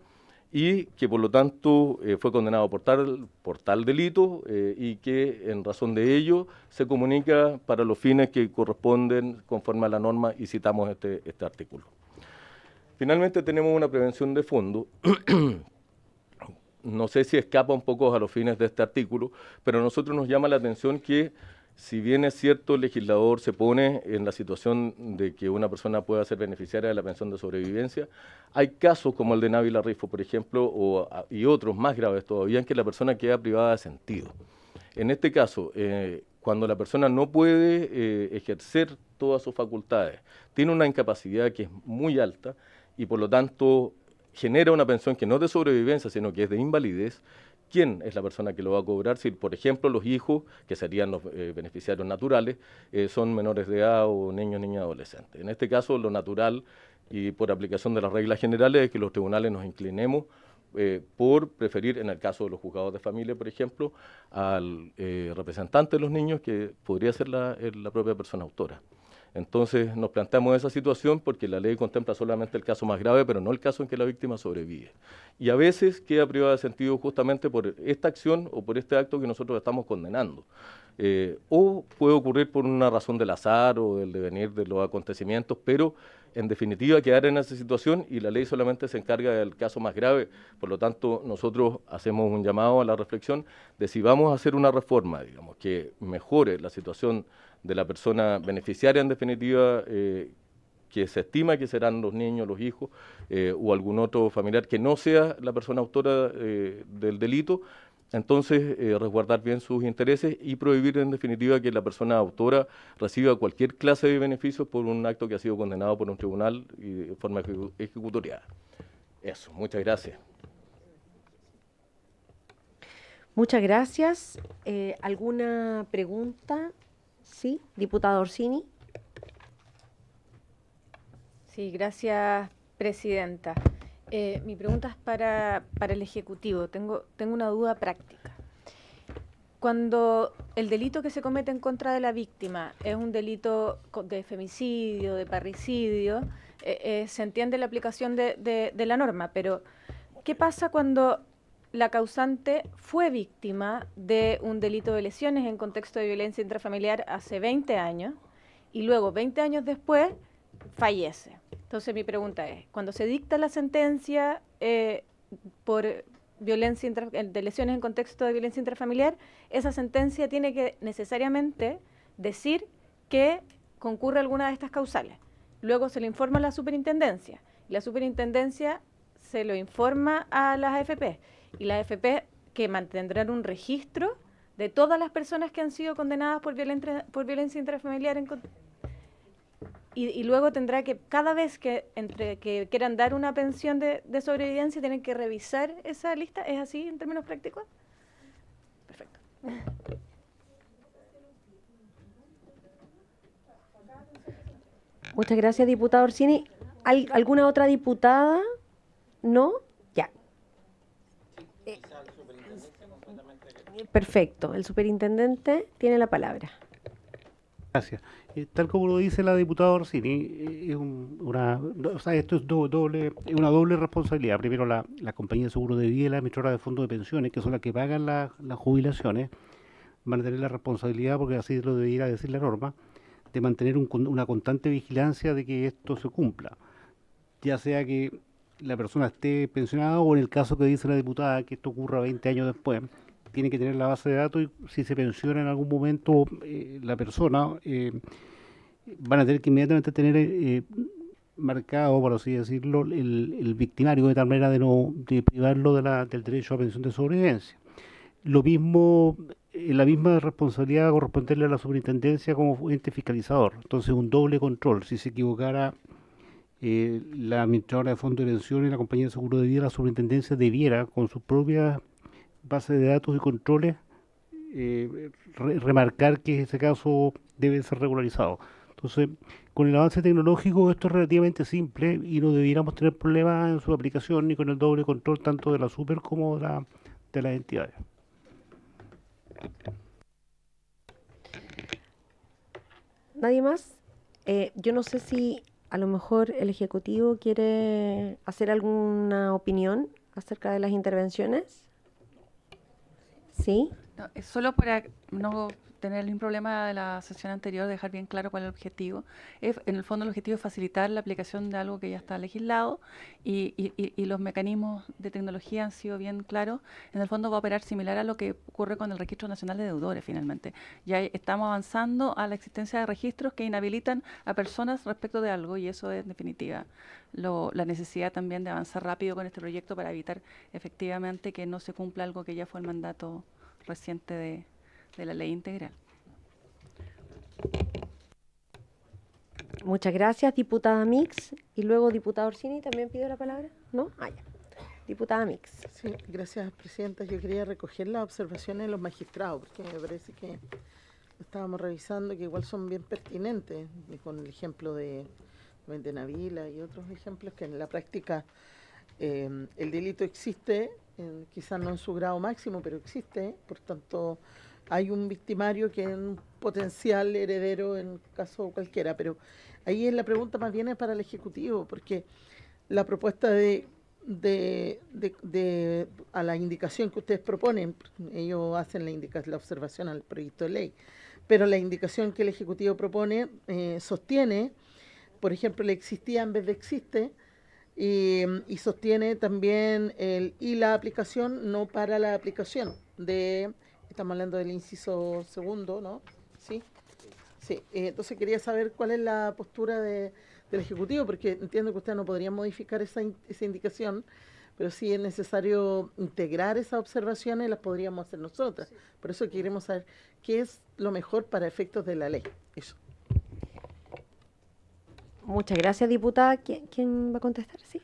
y que por lo tanto fue condenado por tal delito y que en razón de ello se comunica para los fines que corresponden conforme a la norma y citamos este artículo. Finalmente tenemos una prevención de fondo. No sé si escapa un poco a los fines de este artículo, pero a nosotros nos llama la atención que, si bien es cierto, el legislador se pone en la situación de que una persona pueda ser beneficiaria de la pensión de sobrevivencia, hay casos como el de Návila Rifo, por ejemplo, y otros más graves todavía, en que la persona queda privada de sentido. En este caso, cuando la persona no puede ejercer todas sus facultades, tiene una incapacidad que es muy alta y por lo tanto genera una pensión que no es de sobrevivencia, sino que es de invalidez, ¿quién es la persona que lo va a cobrar? Si, por ejemplo, los hijos, que serían los beneficiarios naturales, son menores de edad o niños, niñas, adolescentes. En este caso, lo natural y por aplicación de las reglas generales es que los tribunales nos inclinemos por preferir, en el caso de los juzgados de familia, por ejemplo, al representante de los niños, que podría ser la propia persona autora. Entonces nos planteamos esa situación porque la ley contempla solamente el caso más grave, pero no el caso en que la víctima sobrevive. Y a veces queda privada de sentido justamente por esta acción o por este acto que nosotros estamos condenando. O puede ocurrir por una razón del azar o del devenir de los acontecimientos, pero en definitiva quedar en esa situación, y la ley solamente se encarga del caso más grave. Por lo tanto, nosotros hacemos un llamado a la reflexión de si vamos a hacer una reforma, digamos, que mejore la situación de la persona beneficiaria, en definitiva, que se estima que serán los niños, los hijos o algún otro familiar que no sea la persona autora del delito. Entonces, resguardar bien sus intereses y prohibir, en definitiva, que la persona autora reciba cualquier clase de beneficios por un acto que ha sido condenado por un tribunal y de forma ejecutoriada. Eso, muchas gracias. Muchas gracias. ¿Alguna pregunta? Sí, diputado Orsini. Sí, gracias, presidenta. Mi pregunta es para el Ejecutivo. Tengo una duda práctica. Cuando el delito que se comete en contra de la víctima es un delito de femicidio, de parricidio, se entiende la aplicación de la norma, pero ¿qué pasa cuando la causante fue víctima de un delito de lesiones en contexto de violencia intrafamiliar hace 20 años y luego, 20 años después, fallece? Entonces mi pregunta es, cuando se dicta la sentencia por violencia de lesiones en contexto de violencia intrafamiliar, esa sentencia tiene que necesariamente decir que concurre alguna de estas causales. Luego se le informa a la superintendencia, y la superintendencia se lo informa a las AFP, y las AFP que mantendrán un registro de todas las personas que han sido condenadas por violencia intrafamiliar y luego tendrá que, cada vez que quieran dar una pensión de sobrevivencia, tienen que revisar esa lista. ¿Es así en términos prácticos? Perfecto. Muchas gracias, diputado Orsini. ¿Alguna otra diputada? ¿No? Ya. Perfecto. El superintendente tiene la palabra. Gracias. Tal como lo dice la diputada Orsini, esto es una doble responsabilidad. Primero, la compañía de seguro de vida y la emisora de fondos de pensiones, que son las que pagan las jubilaciones, van a tener la responsabilidad, porque así lo debiera decir la norma, de mantener una constante vigilancia de que esto se cumpla, ya sea que la persona esté pensionada o, en el caso que dice la diputada, que esto ocurra 20 años después, tiene que tener la base de datos, y si se pensiona en algún momento la persona, van a tener que inmediatamente tener marcado, por así decirlo, el victimario, de tal manera de privarlo del derecho a pensión de sobrevivencia. Lo mismo, la misma responsabilidad corresponderle a la superintendencia como ente fiscalizador. Entonces, un doble control. Si se equivocara la administradora de fondo de pensiones y la compañía de seguro de vida, la superintendencia debiera, con sus propias bases de datos y controles, remarcar que ese caso debe ser regularizado. Entonces, con el avance tecnológico esto es relativamente simple y no debiéramos tener problemas en su aplicación ni con el doble control tanto de la super como de las entidades. ¿Nadie más? Yo no sé si a lo mejor el Ejecutivo quiere hacer alguna opinión acerca de las intervenciones. ¿Sí? No, es solo para no tener el mismo problema de la sesión anterior, dejar bien claro cuál es el objetivo. En el fondo el objetivo es facilitar la aplicación de algo que ya está legislado y los mecanismos de tecnología han sido bien claros. En el fondo va a operar similar a lo que ocurre con el Registro Nacional de Deudores finalmente. Ya estamos avanzando a la existencia de registros que inhabilitan a personas respecto de algo y eso es en definitiva la necesidad también de avanzar rápido con este proyecto para evitar efectivamente que no se cumpla algo que ya fue el mandato reciente de la ley integral. Muchas gracias, diputada Mix. Y luego, diputada Orsini, ¿también pidió la palabra? ¿No? Ah, ya. Diputada Mix. Sí, gracias, presidenta. Yo quería recoger las observaciones de los magistrados, porque me parece que estábamos revisando que igual son bien pertinentes, y con el ejemplo de Navila y otros ejemplos que en la práctica el delito existe, quizás no en su grado máximo, pero existe, por tanto hay un victimario que es un potencial heredero en caso cualquiera, pero ahí la pregunta más bien es para el Ejecutivo, porque la propuesta a la indicación que ustedes proponen, ellos hacen la observación al proyecto de ley, pero la indicación que el Ejecutivo propone sostiene, por ejemplo, el existía en vez de existe, y sostiene también y la aplicación no para la aplicación estamos hablando del inciso segundo, ¿no? Sí, sí. Entonces quería saber cuál es la postura del Ejecutivo, porque entiendo que ustedes no podrían modificar esa indicación, pero sí es necesario integrar esas observaciones, las podríamos hacer nosotras. Por eso queremos saber qué es lo mejor para efectos de la ley. Eso. Muchas gracias, diputada. ¿Quién va a contestar? Sí.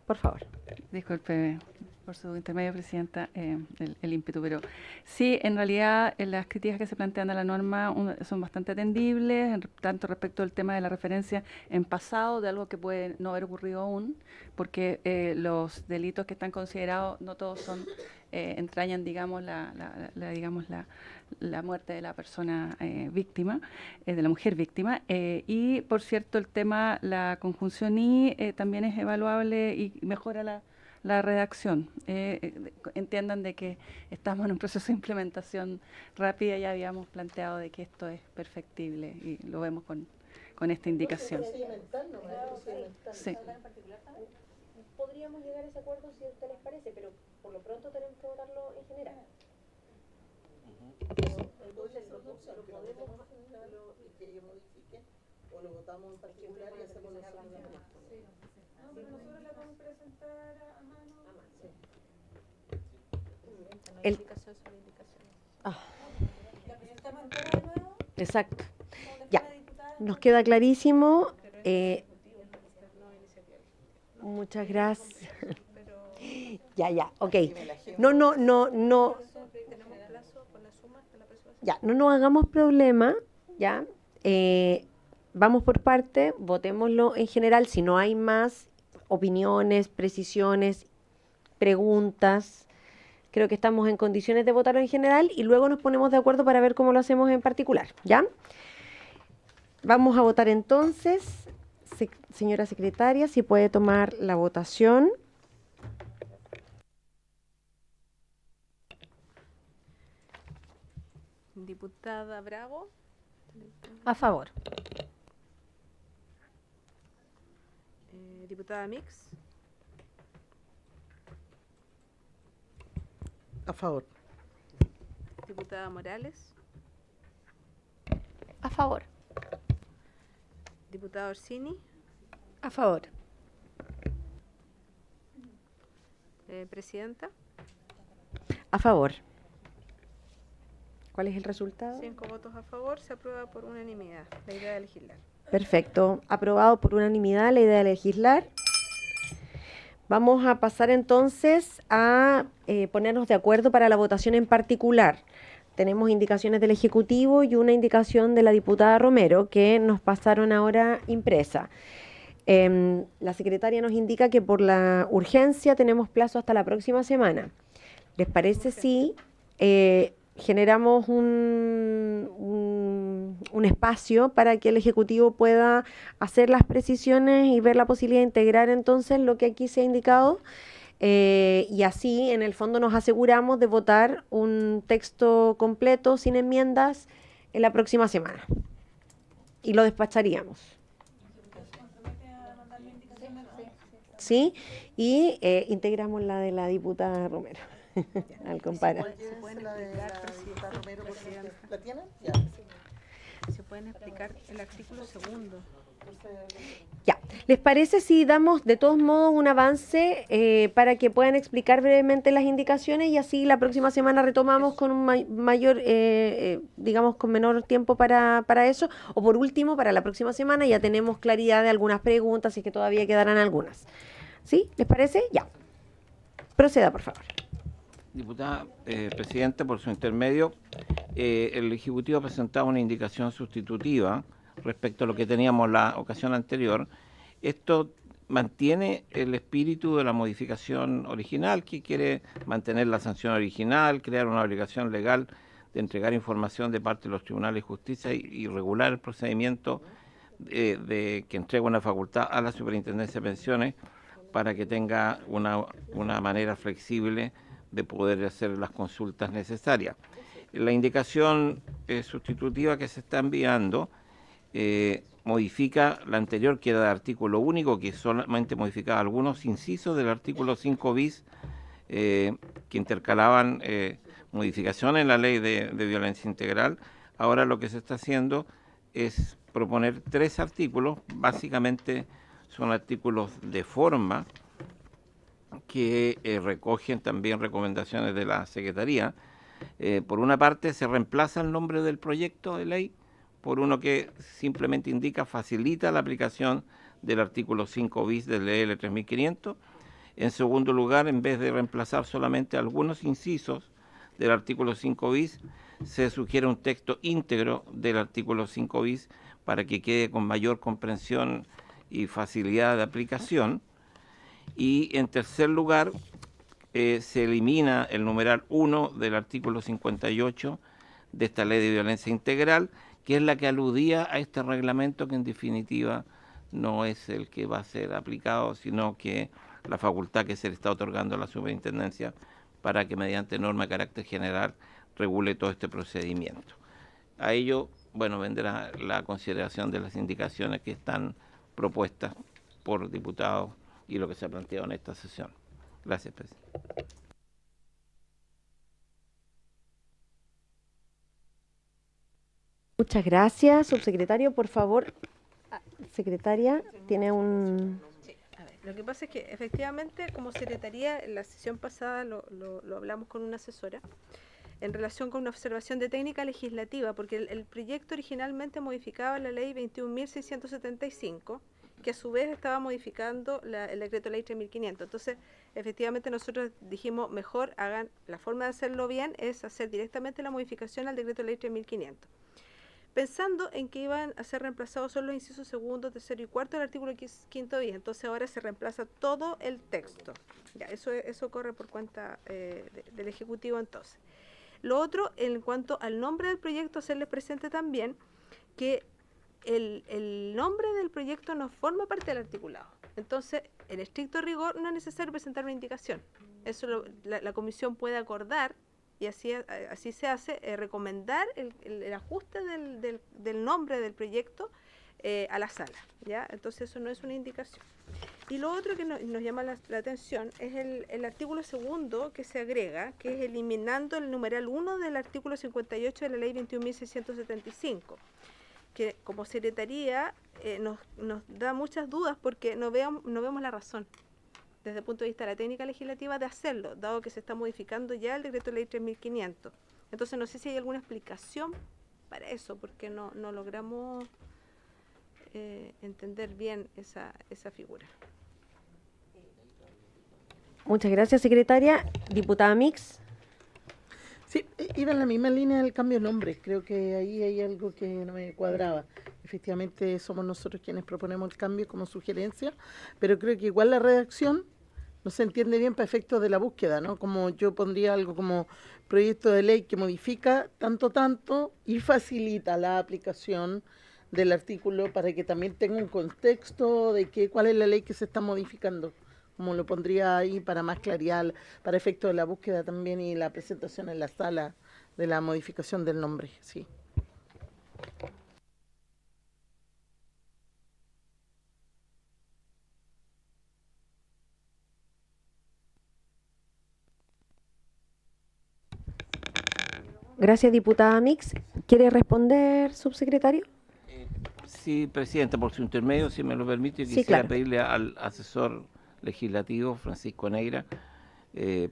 Por favor. Disculpe por su intermedio, presidenta, el ímpetu, pero sí, en realidad las críticas que se plantean a la norma son bastante atendibles, tanto respecto al tema de la referencia en pasado, de algo que puede no haber ocurrido aún, porque los delitos que están considerados no todos son entrañan, digamos, la muerte de la persona víctima, de la mujer víctima, y por cierto el tema, la conjunción y también es evaluable y mejora la redacción. Entiendan de que estamos en un proceso de implementación rápida, ya habíamos planteado de que esto es perfectible y lo vemos con esta indicación. Sí. Podríamos llegar a ese acuerdo si a usted les parece, pero por lo pronto tenemos que votarlo en general. Entonces, lo podemos que ellos modifiquen o lo votamos en particular y hacemos nosotros la mano. No, pero nosotros la podemos presentar a mano. Exacto. Ya, nos queda clarísimo. Muchas gracias. Ya, ok. No. Ya, no nos hagamos problema, ya. Vamos por parte, votémoslo en general. Si no hay más opiniones, precisiones, preguntas, creo que estamos en condiciones de votarlo en general y luego nos ponemos de acuerdo para ver cómo lo hacemos en particular, ¿ya? Vamos a votar entonces. Señora secretaria, si puede tomar la votación. Diputada Bravo. A favor. Diputada Mix. A favor. Diputada Morales. A favor. Diputada Orsini, A favor. Presidenta. A favor. ¿Cuál es el resultado? 5 votos a favor, se aprueba por unanimidad la idea de legislar. Perfecto. Aprobado por unanimidad la idea de legislar. Vamos a pasar entonces a ponernos de acuerdo para la votación en particular. Tenemos indicaciones del Ejecutivo y una indicación de la diputada Romero que nos pasaron ahora impresa. La secretaria nos indica que por la urgencia tenemos plazo hasta la próxima semana. ¿Les parece si generamos un espacio para que el Ejecutivo pueda hacer las precisiones y ver la posibilidad de integrar entonces lo que aquí se ha indicado? Y así, en el fondo, nos aseguramos de votar un texto completo, sin enmiendas, en la próxima semana. Y lo despacharíamos. ¿Sí? Y integramos la de la diputada Romero. Al comparar. ¿La tienen? Ya. ¿Se pueden explicar el artículo segundo? Ya. ¿Les parece si damos de todos modos un avance para que puedan explicar brevemente las indicaciones y así la próxima semana retomamos con un mayor, digamos, con menor tiempo para eso? O por último, para la próxima semana ya tenemos claridad de algunas preguntas, si es que todavía quedarán algunas. ¿Sí? ¿Les parece? Ya. Proceda, por favor. Diputada Presidenta, por su intermedio, el Ejecutivo ha presentado una indicación sustitutiva respecto a lo que teníamos la ocasión anterior. Esto mantiene el espíritu de la modificación original, que quiere mantener la sanción original, crear una obligación legal de entregar información de parte de los tribunales de justicia y regular el procedimiento de que entrega una facultad a la Superintendencia de Pensiones para que tenga una manera flexible de poder hacer las consultas necesarias. La indicación sustitutiva que se está enviando modifica la anterior, que era de artículo único, que solamente modificaba algunos incisos del artículo 5 bis, que intercalaban modificaciones en la ley de violencia integral. Ahora lo que se está haciendo es proponer 3 artículos, básicamente son artículos de forma, que recogen también recomendaciones de la Secretaría. Por una parte, se reemplaza el nombre del proyecto de ley por uno que simplemente indica facilita la aplicación del artículo 5 bis del DL 3500. En segundo lugar, en vez de reemplazar solamente algunos incisos del artículo 5 bis, se sugiere un texto íntegro del artículo 5 bis para que quede con mayor comprensión y facilidad de aplicación. Y en tercer lugar, se elimina el numeral 1 del artículo 58 de esta ley de violencia integral, que es la que aludía a este reglamento, que en definitiva no es el que va a ser aplicado, sino que la facultad que se le está otorgando a la superintendencia para que mediante norma de carácter general regule todo este procedimiento. A ello, bueno, vendrá la consideración de las indicaciones que están propuestas por diputados y lo que se ha planteado en esta sesión. Gracias, presidente. Muchas gracias, subsecretario. Por favor, secretaria, tiene un... Sí, a ver, lo que pasa es que efectivamente como secretaría en la sesión pasada lo hablamos con una asesora en relación con una observación de técnica legislativa, porque el proyecto originalmente modificaba la ley 21.675, que a su vez estaba modificando el decreto ley 3.500. Entonces, efectivamente nosotros dijimos, mejor hagan, la forma de hacerlo bien es hacer directamente la modificación al decreto ley 3.500. Pensando en que iban a ser reemplazados solo los incisos segundo, tercero y cuarto del artículo 5 bis. Entonces ahora se reemplaza todo el texto. Ya, eso corre por cuenta del Ejecutivo entonces. Lo otro, en cuanto al nombre del proyecto, hacerles presente también que el nombre del proyecto no forma parte del articulado. Entonces, en estricto rigor, no es necesario presentar una indicación. Eso la comisión puede acordar, y así se hace, recomendar el ajuste del nombre del proyecto a la sala, ¿ya? Entonces eso no es una indicación. Y lo otro que nos llama la atención es el artículo segundo que se agrega, que es eliminando el numeral 1 del artículo 58 de la ley 21.675, que como secretaría nos da muchas dudas porque no vemos la razón desde el punto de vista de la técnica legislativa de hacerlo, dado que se está modificando ya el decreto de ley 3500. Entonces no sé si hay alguna explicación para eso, porque no logramos entender bien esa figura. Muchas gracias, secretaria. Diputada Mix. Sí, iba en la misma línea del cambio de nombre. Creo que ahí hay algo que no me cuadraba. Efectivamente, somos nosotros quienes proponemos el cambio como sugerencia, pero creo que igual la redacción no se entiende bien para efectos de la búsqueda, ¿no? Como yo pondría algo como proyecto de ley que modifica tanto y facilita la aplicación del artículo para que también tenga un contexto de cuál es la ley que se está modificando, como lo pondría ahí para más claridad, para efectos de la búsqueda también y la presentación en la sala de la modificación del nombre, sí. Gracias, diputada Mix. ¿Quiere responder, subsecretario? Sí, presidenta, por su intermedio, si me lo permite, Sí, quisiera claro. pedirle al asesor legislativo, Francisco Neira,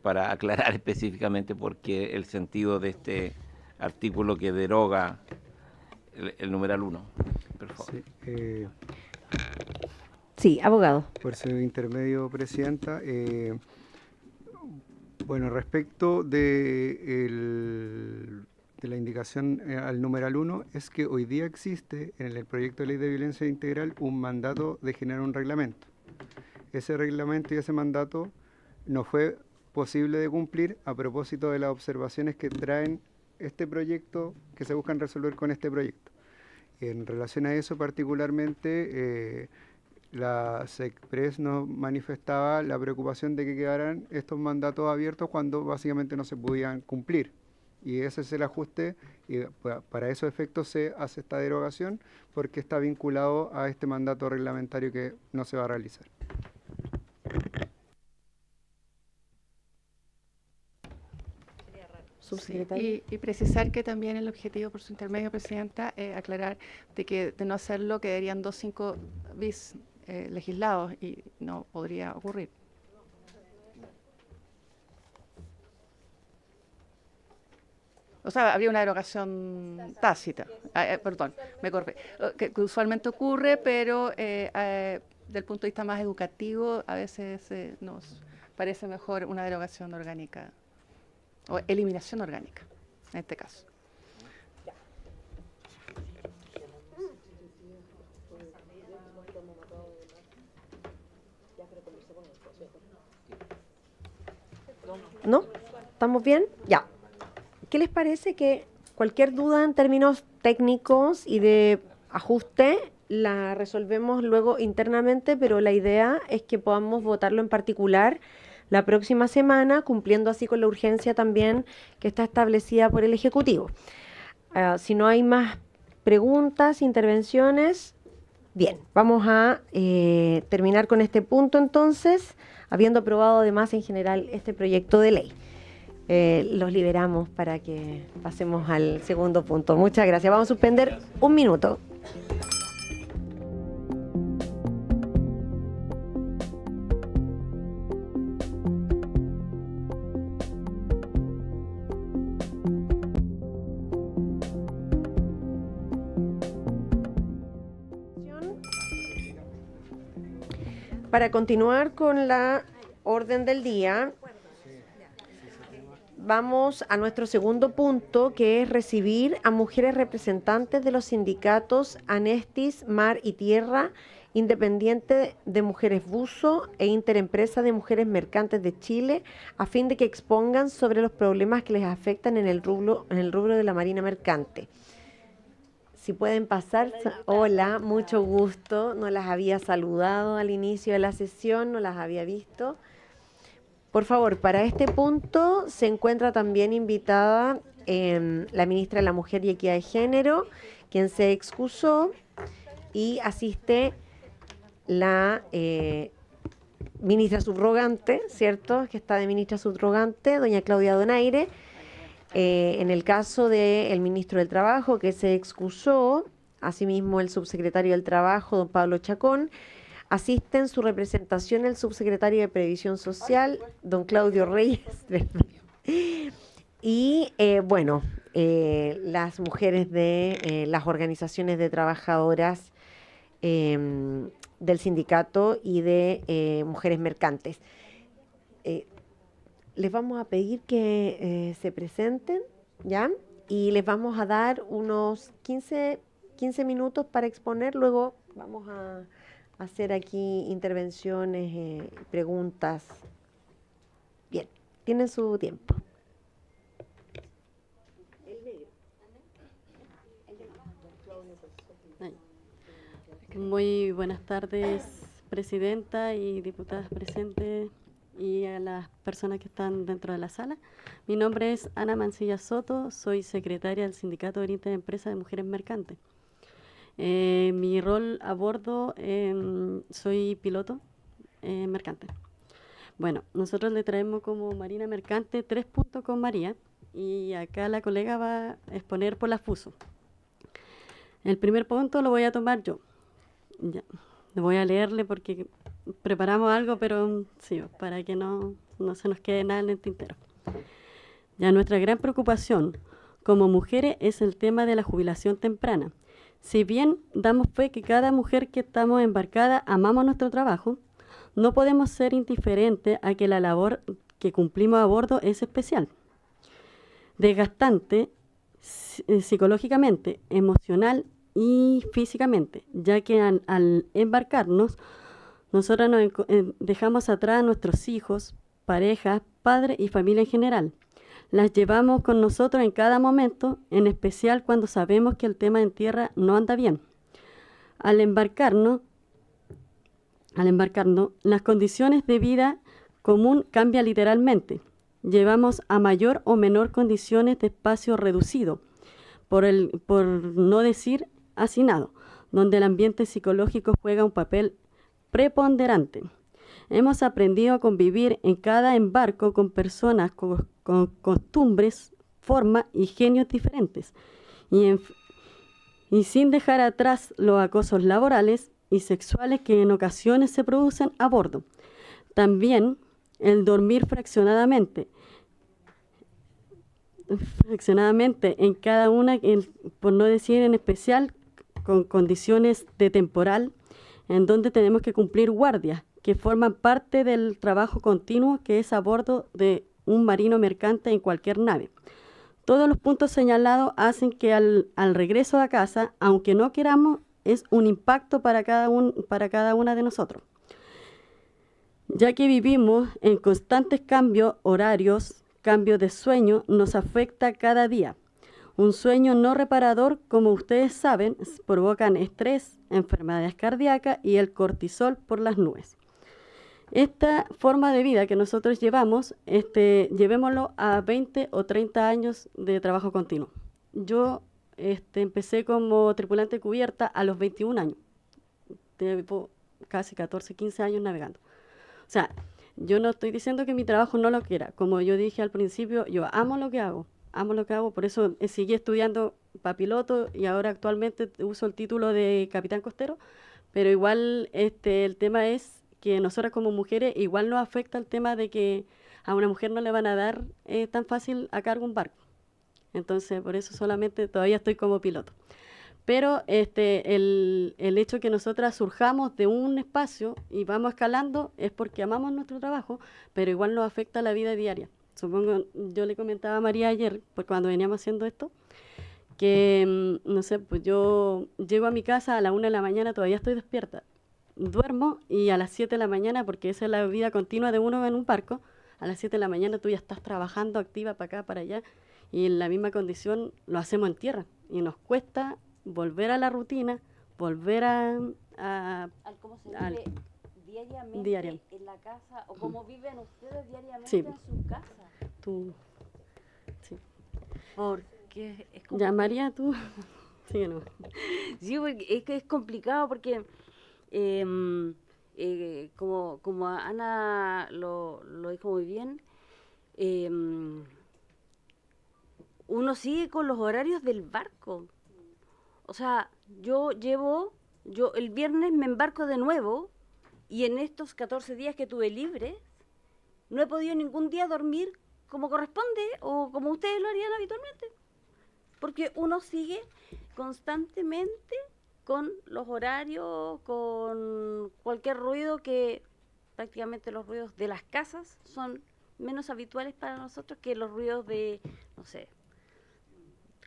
para aclarar específicamente por qué el sentido de este artículo que deroga el numeral 1. Por favor. Sí, Sí, abogado. por su intermedio, presidenta. Bueno, respecto de la indicación al numeral 1, es que hoy día existe en el proyecto de ley de violencia integral un mandato de generar un reglamento. Ese reglamento y ese mandato no fue posible de cumplir a propósito de las observaciones que traen este proyecto, que se buscan resolver con este proyecto. En relación a eso particularmente, la SECPRES nos manifestaba la preocupación de que quedaran estos mandatos abiertos cuando básicamente no se podían cumplir. Y ese es el ajuste, y para esos efectos se hace esta derogación porque está vinculado a este mandato reglamentario que no se va a realizar. Sí, y precisar que también el objetivo, por su intermedio, presidenta, aclarar de que de no hacerlo quedarían 2.5 bis legislados y no podría ocurrir. O sea, habría una derogación tácita. Perdón, me corté. Que usualmente ocurre, pero del punto de vista más educativo, a veces nos parece mejor una derogación orgánica o eliminación orgánica, en este caso. ¿No? ¿Estamos bien? Ya. ¿Qué les parece que cualquier duda en términos técnicos y de ajuste la resolvemos luego internamente, pero la idea es que podamos votarlo en particular la próxima semana, cumpliendo así con la urgencia también que está establecida por el Ejecutivo? Si no hay más preguntas, intervenciones, bien, vamos a terminar con este punto entonces, habiendo aprobado además en general este proyecto de ley. Los liberamos para que pasemos al segundo punto. Muchas gracias. Vamos a suspender un minuto. Para continuar con la orden del día, vamos a nuestro segundo punto, que es recibir a mujeres representantes de los sindicatos Anestis, Mar y Tierra, Independiente de Mujeres Buzo e Interempresa de Mujeres Mercantes de Chile, a fin de que expongan sobre los problemas que les afectan en el rubro de la marina mercante. Si pueden pasar. Hola, mucho gusto. No las había saludado al inicio de la sesión, no las había visto. Por favor, para este punto se encuentra también invitada la ministra de la Mujer y Equidad de Género, quien se excusó, y asiste la ministra subrogante, ¿cierto? Que está de ministra subrogante, doña Claudia Donaire. En el caso del ministro del Trabajo, que se excusó, asimismo el subsecretario del Trabajo, don Pablo Chacón. Asisten su representación el subsecretario de Previsión Social, don Claudio Reyes. Y bueno, las mujeres de las organizaciones de trabajadoras del sindicato y de mujeres mercantes. Les vamos a pedir que se presenten, ¿ya? Y les vamos a dar unos 15 minutos para exponer, luego vamos a hacer aquí intervenciones, preguntas. Bien, tienen su tiempo. Muy buenas tardes, presidenta y diputadas presentes y a las personas que están dentro de la sala. Mi nombre es Ana Mancilla Soto, soy secretaria del Sindicato Oriente de Empresas de Mujeres Mercantes. Mi rol a bordo, soy piloto mercante. Bueno, nosotros le traemos como Marina Mercante 3 puntos con María y acá la colega va a exponer por la FUSO. El primer punto lo voy a tomar yo. Ya, voy a leerle porque preparamos algo, pero sí, para que no se nos quede nada en el tintero. Ya, nuestra gran preocupación como mujeres es el tema de la jubilación temprana. Si bien damos fe que cada mujer que estamos embarcada amamos nuestro trabajo, no podemos ser indiferentes a que la labor que cumplimos a bordo es especial, desgastante psicológicamente, emocional y físicamente, ya que al embarcarnos, nosotros dejamos atrás a nuestros hijos, parejas, padres y familia en general. Las llevamos con nosotros en cada momento, en especial cuando sabemos que el tema en tierra no anda bien. Al embarcarnos, las condiciones de vida común cambian literalmente. Llevamos a mayor o menor condiciones de espacio reducido, por no decir hacinado, donde el ambiente psicológico juega un papel preponderante. Hemos aprendido a convivir en cada embarco con personas con costumbres, formas y genios diferentes, y sin dejar atrás los acosos laborales y sexuales que en ocasiones se producen a bordo. También el dormir fraccionadamente en cada una, por no decir en especial, con condiciones de temporal, en donde tenemos que cumplir guardias que forman parte del trabajo continuo que es a bordo de un marino mercante en cualquier nave. Todos los puntos señalados hacen que al regreso a casa, aunque no queramos, es un impacto para cada una de nosotros, ya que vivimos en constantes cambios horarios, cambios de sueño, nos afecta cada día. Un sueño no reparador, como ustedes saben, provocan estrés, enfermedades cardíacas y el cortisol por las nubes. Esta forma de vida que nosotros llevamos, llevémoslo a 20 o 30 años de trabajo continuo. Yo empecé como tripulante cubierta a los 21 años, llevo casi 14, 15 años navegando. O sea, yo no estoy diciendo que mi trabajo no lo quiera. Como yo dije al principio, yo amo lo que hago, por eso seguí estudiando para piloto y ahora actualmente uso el título de capitán costero, pero igual el tema es que nosotras como mujeres igual nos afecta el tema de que a una mujer no le van a dar tan fácil a cargo un barco. Entonces, por eso solamente todavía estoy como piloto. Pero el hecho que nosotras surjamos de un espacio y vamos escalando es porque amamos nuestro trabajo, pero igual nos afecta la vida diaria. Supongo, yo le comentaba a María ayer, pues cuando veníamos haciendo esto, que, no sé, pues yo llego a mi casa a la 1 de la mañana, todavía estoy despierta. Duermo y a las 7 de la mañana, porque esa es la vida continua de uno en un barco, a las 7 de la mañana tú ya estás trabajando activa para acá, para allá, y en la misma condición lo hacemos en tierra. Y nos cuesta volver a la rutina, volver ¿Cómo se vive diariamente en la casa? ¿O cómo viven ustedes diariamente sí. en su casa? Sí. Porque es ya, María, tú. Sí, no. Sí, porque es que es complicado porque como Ana lo dijo muy bien, uno sigue con los horarios del barco. O sea, yo el viernes me embarco de nuevo y en estos 14 días que tuve libres, no he podido ningún día dormir como corresponde o como ustedes lo harían habitualmente. Porque uno sigue constantemente con los horarios, con cualquier ruido que prácticamente los ruidos de las casas son menos habituales para nosotros que los ruidos de, no sé,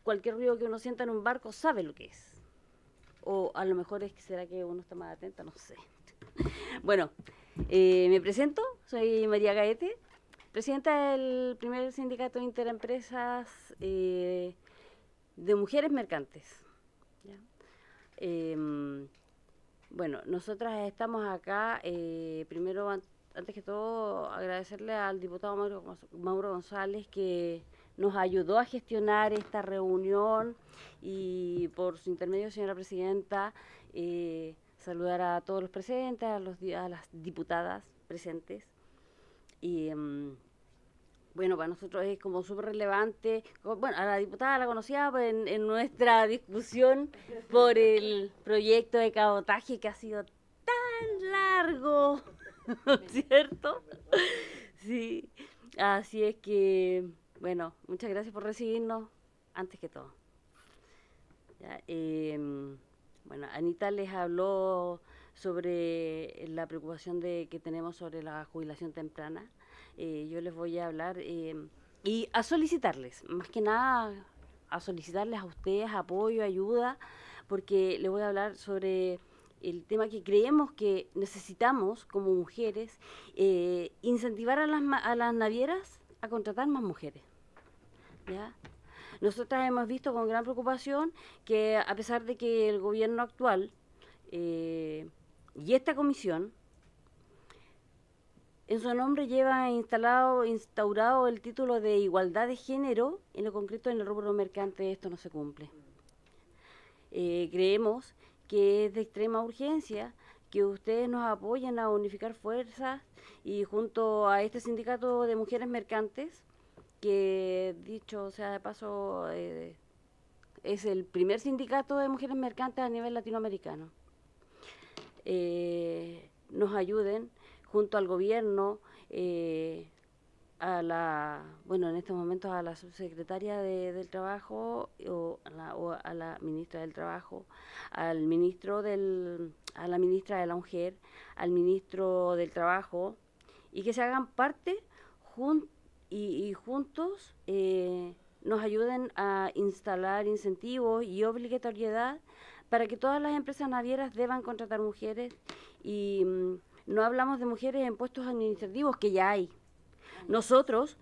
cualquier ruido que uno sienta en un barco sabe lo que es. O a lo mejor será que uno está más atenta, no sé. Bueno, me presento, soy María Gaete, presidenta del primer sindicato de interempresas de mujeres mercantes. ¿Ya? Bueno, nosotras estamos acá, primero, antes que todo, agradecerle al diputado Mauro González que nos ayudó a gestionar esta reunión y por su intermedio, señora presidenta, saludar a todos los presentes, a las diputadas presentes. Y bueno, para nosotros es como súper relevante. Bueno, a la diputada la conocía en nuestra discusión por el proyecto de cabotaje que ha sido tan largo, ¿cierto? Sí, así es que, bueno, muchas gracias por recibirnos, antes que todo. ¿Ya? Bueno, Anita les habló sobre la preocupación que tenemos sobre la jubilación temprana. Yo les voy a hablar y a solicitarles, más que nada a solicitarles a ustedes apoyo, ayuda, porque les voy a hablar sobre el tema que creemos que necesitamos como mujeres, incentivar a las navieras a contratar más mujeres. ¿Ya? Nosotras hemos visto con gran preocupación que a pesar de que el gobierno actual y esta comisión en su nombre lleva instaurado el título de igualdad de género, en lo concreto en el rubro mercante esto no se cumple. Creemos que es de extrema urgencia que ustedes nos apoyen a unificar fuerzas y junto a este sindicato de mujeres mercantes, que dicho sea de paso es el primer sindicato de mujeres mercantes a nivel latinoamericano, nos ayuden junto al gobierno, bueno, en estos momentos a la subsecretaria del Trabajo o a la ministra del Trabajo, a la ministra de la Mujer, al ministro del Trabajo, y que se hagan parte y juntos nos ayuden a instalar incentivos y obligatoriedad para que todas las empresas navieras deban contratar mujeres y no hablamos de mujeres en puestos administrativos, que ya hay. Nosotros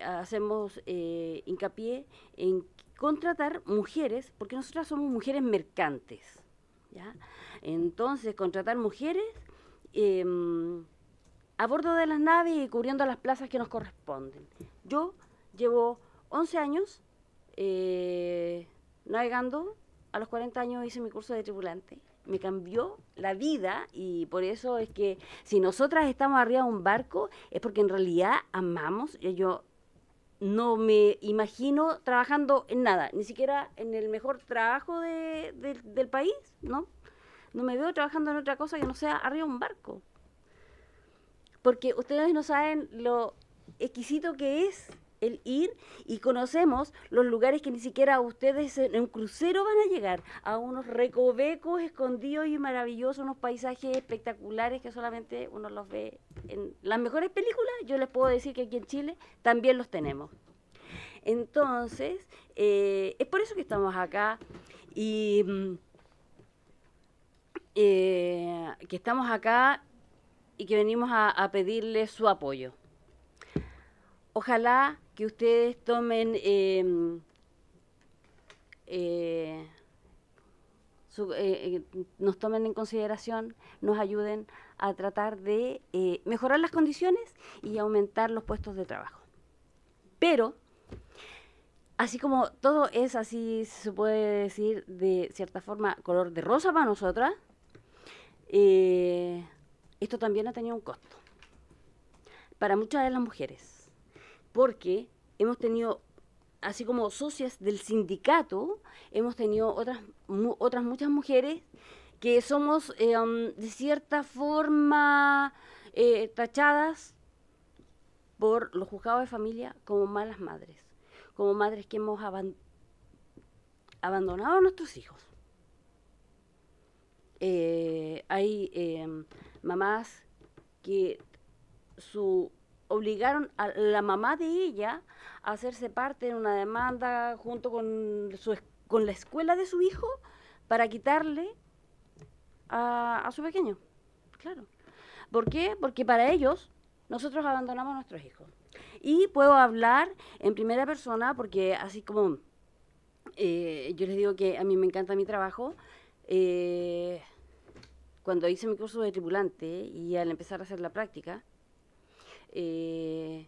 hacemos hincapié en contratar mujeres, porque nosotras somos mujeres mercantes, ¿ya? Entonces, contratar mujeres a bordo de las naves y cubriendo las plazas que nos corresponden. Yo llevo 11 años navegando, a los 40 años hice mi curso de tripulante. Me cambió la vida y por eso es que si nosotras estamos arriba de un barco es porque en realidad amamos. Yo no me imagino trabajando en nada, ni siquiera en el mejor trabajo del país, ¿no? No me veo trabajando en otra cosa que no sea arriba de un barco. Porque ustedes no saben lo exquisito que es el ir y conocemos los lugares que ni siquiera ustedes en un crucero van a llegar, a unos recovecos escondidos y maravillosos, unos paisajes espectaculares que solamente uno los ve en las mejores películas. Yo les puedo decir que aquí en Chile también los tenemos. Entonces, es por eso que estamos acá y que estamos acá y que venimos a pedirles su apoyo. Ojalá que ustedes tomen nos tomen en consideración, nos ayuden a tratar de mejorar las condiciones y aumentar los puestos de trabajo. Pero, así como todo es así, se puede decir de cierta forma, color de rosa para nosotras, esto también ha tenido un costo para muchas de las mujeres, porque hemos tenido así como socias del sindicato, hemos tenido otras muchas mujeres que somos de cierta forma tachadas por los juzgados de familia como malas madres, como madres que hemos abandonado a nuestros hijos. Hay mamás que obligaron a la mamá de ella a hacerse parte de una demanda junto con la escuela de su hijo para quitarle a su pequeño. Claro. ¿Por qué? Porque para ellos nosotros abandonamos a nuestros hijos. Y puedo hablar en primera persona porque así como yo les digo que a mí me encanta mi trabajo, cuando hice mi curso de tripulante y al empezar a hacer la práctica, y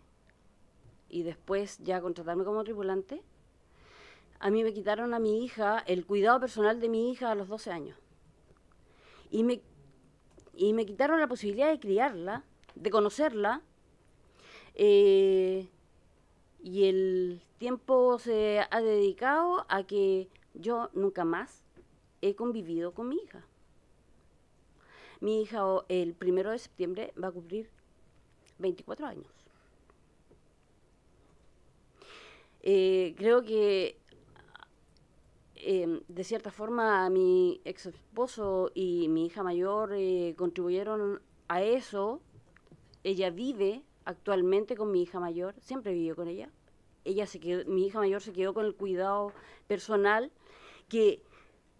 después ya contratarme como tripulante, a mí me quitaron a mi hija, el cuidado personal de mi hija a los 12 años. Y me quitaron la posibilidad de criarla, de conocerla, y el tiempo se ha dedicado a que yo nunca más he convivido con mi hija. Mi hija el 1 de septiembre va a cumplir 24 años. Creo que de cierta forma mi ex esposo y mi hija mayor contribuyeron a eso. Ella vive actualmente con mi hija mayor, siempre vivió con ella. Mi hija mayor se quedó con el cuidado personal, que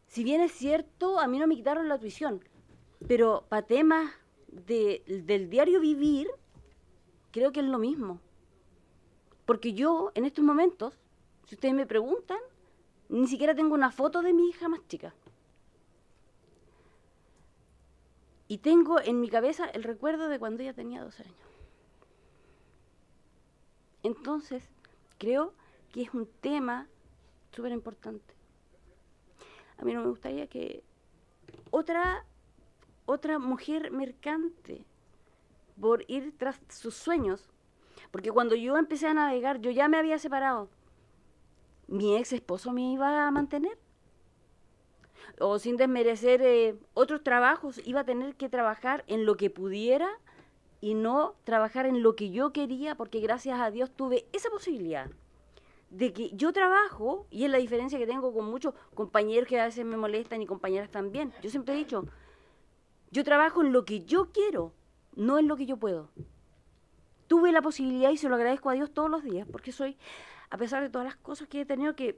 si bien es cierto, a mí no me quitaron la tuición, pero para temas del diario vivir, creo que es lo mismo. Porque yo, en estos momentos, si ustedes me preguntan, ni siquiera tengo una foto de mi hija más chica. Y tengo en mi cabeza el recuerdo de cuando ella tenía 12 años. Entonces, creo que es un tema súper importante. A mí no me gustaría que otra mujer mercante por ir tras sus sueños, porque cuando yo empecé a navegar, yo ya me había separado. ¿Mi ex esposo me iba a mantener? O sin desmerecer otros trabajos, iba a tener que trabajar en lo que pudiera y no trabajar en lo que yo quería, porque gracias a Dios tuve esa posibilidad de que yo trabajo, y es la diferencia que tengo con muchos compañeros que a veces me molestan y compañeras también. Yo siempre he dicho, yo trabajo en lo que yo quiero, no en lo que yo puedo. Tuve la posibilidad y se lo agradezco a Dios todos los días, porque soy, a pesar de todas las cosas que he tenido que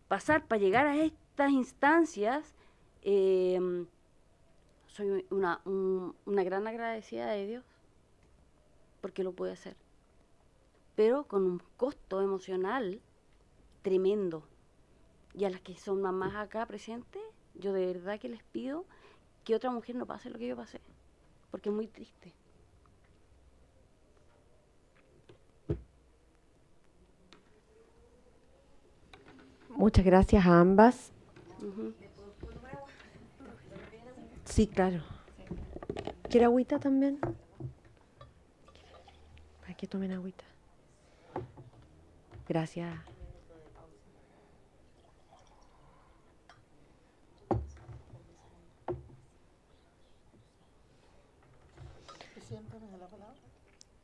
pasar para llegar a estas instancias, soy una gran agradecida de Dios, porque lo pude hacer. Pero con un costo emocional tremendo. Y a las que son mamás acá presentes, yo de verdad que les pido que otra mujer no pase lo que yo pasé, porque es muy triste. Muchas gracias a ambas. Sí, claro. ¿Quiere agüita también? Para que tomen agüita. Gracias.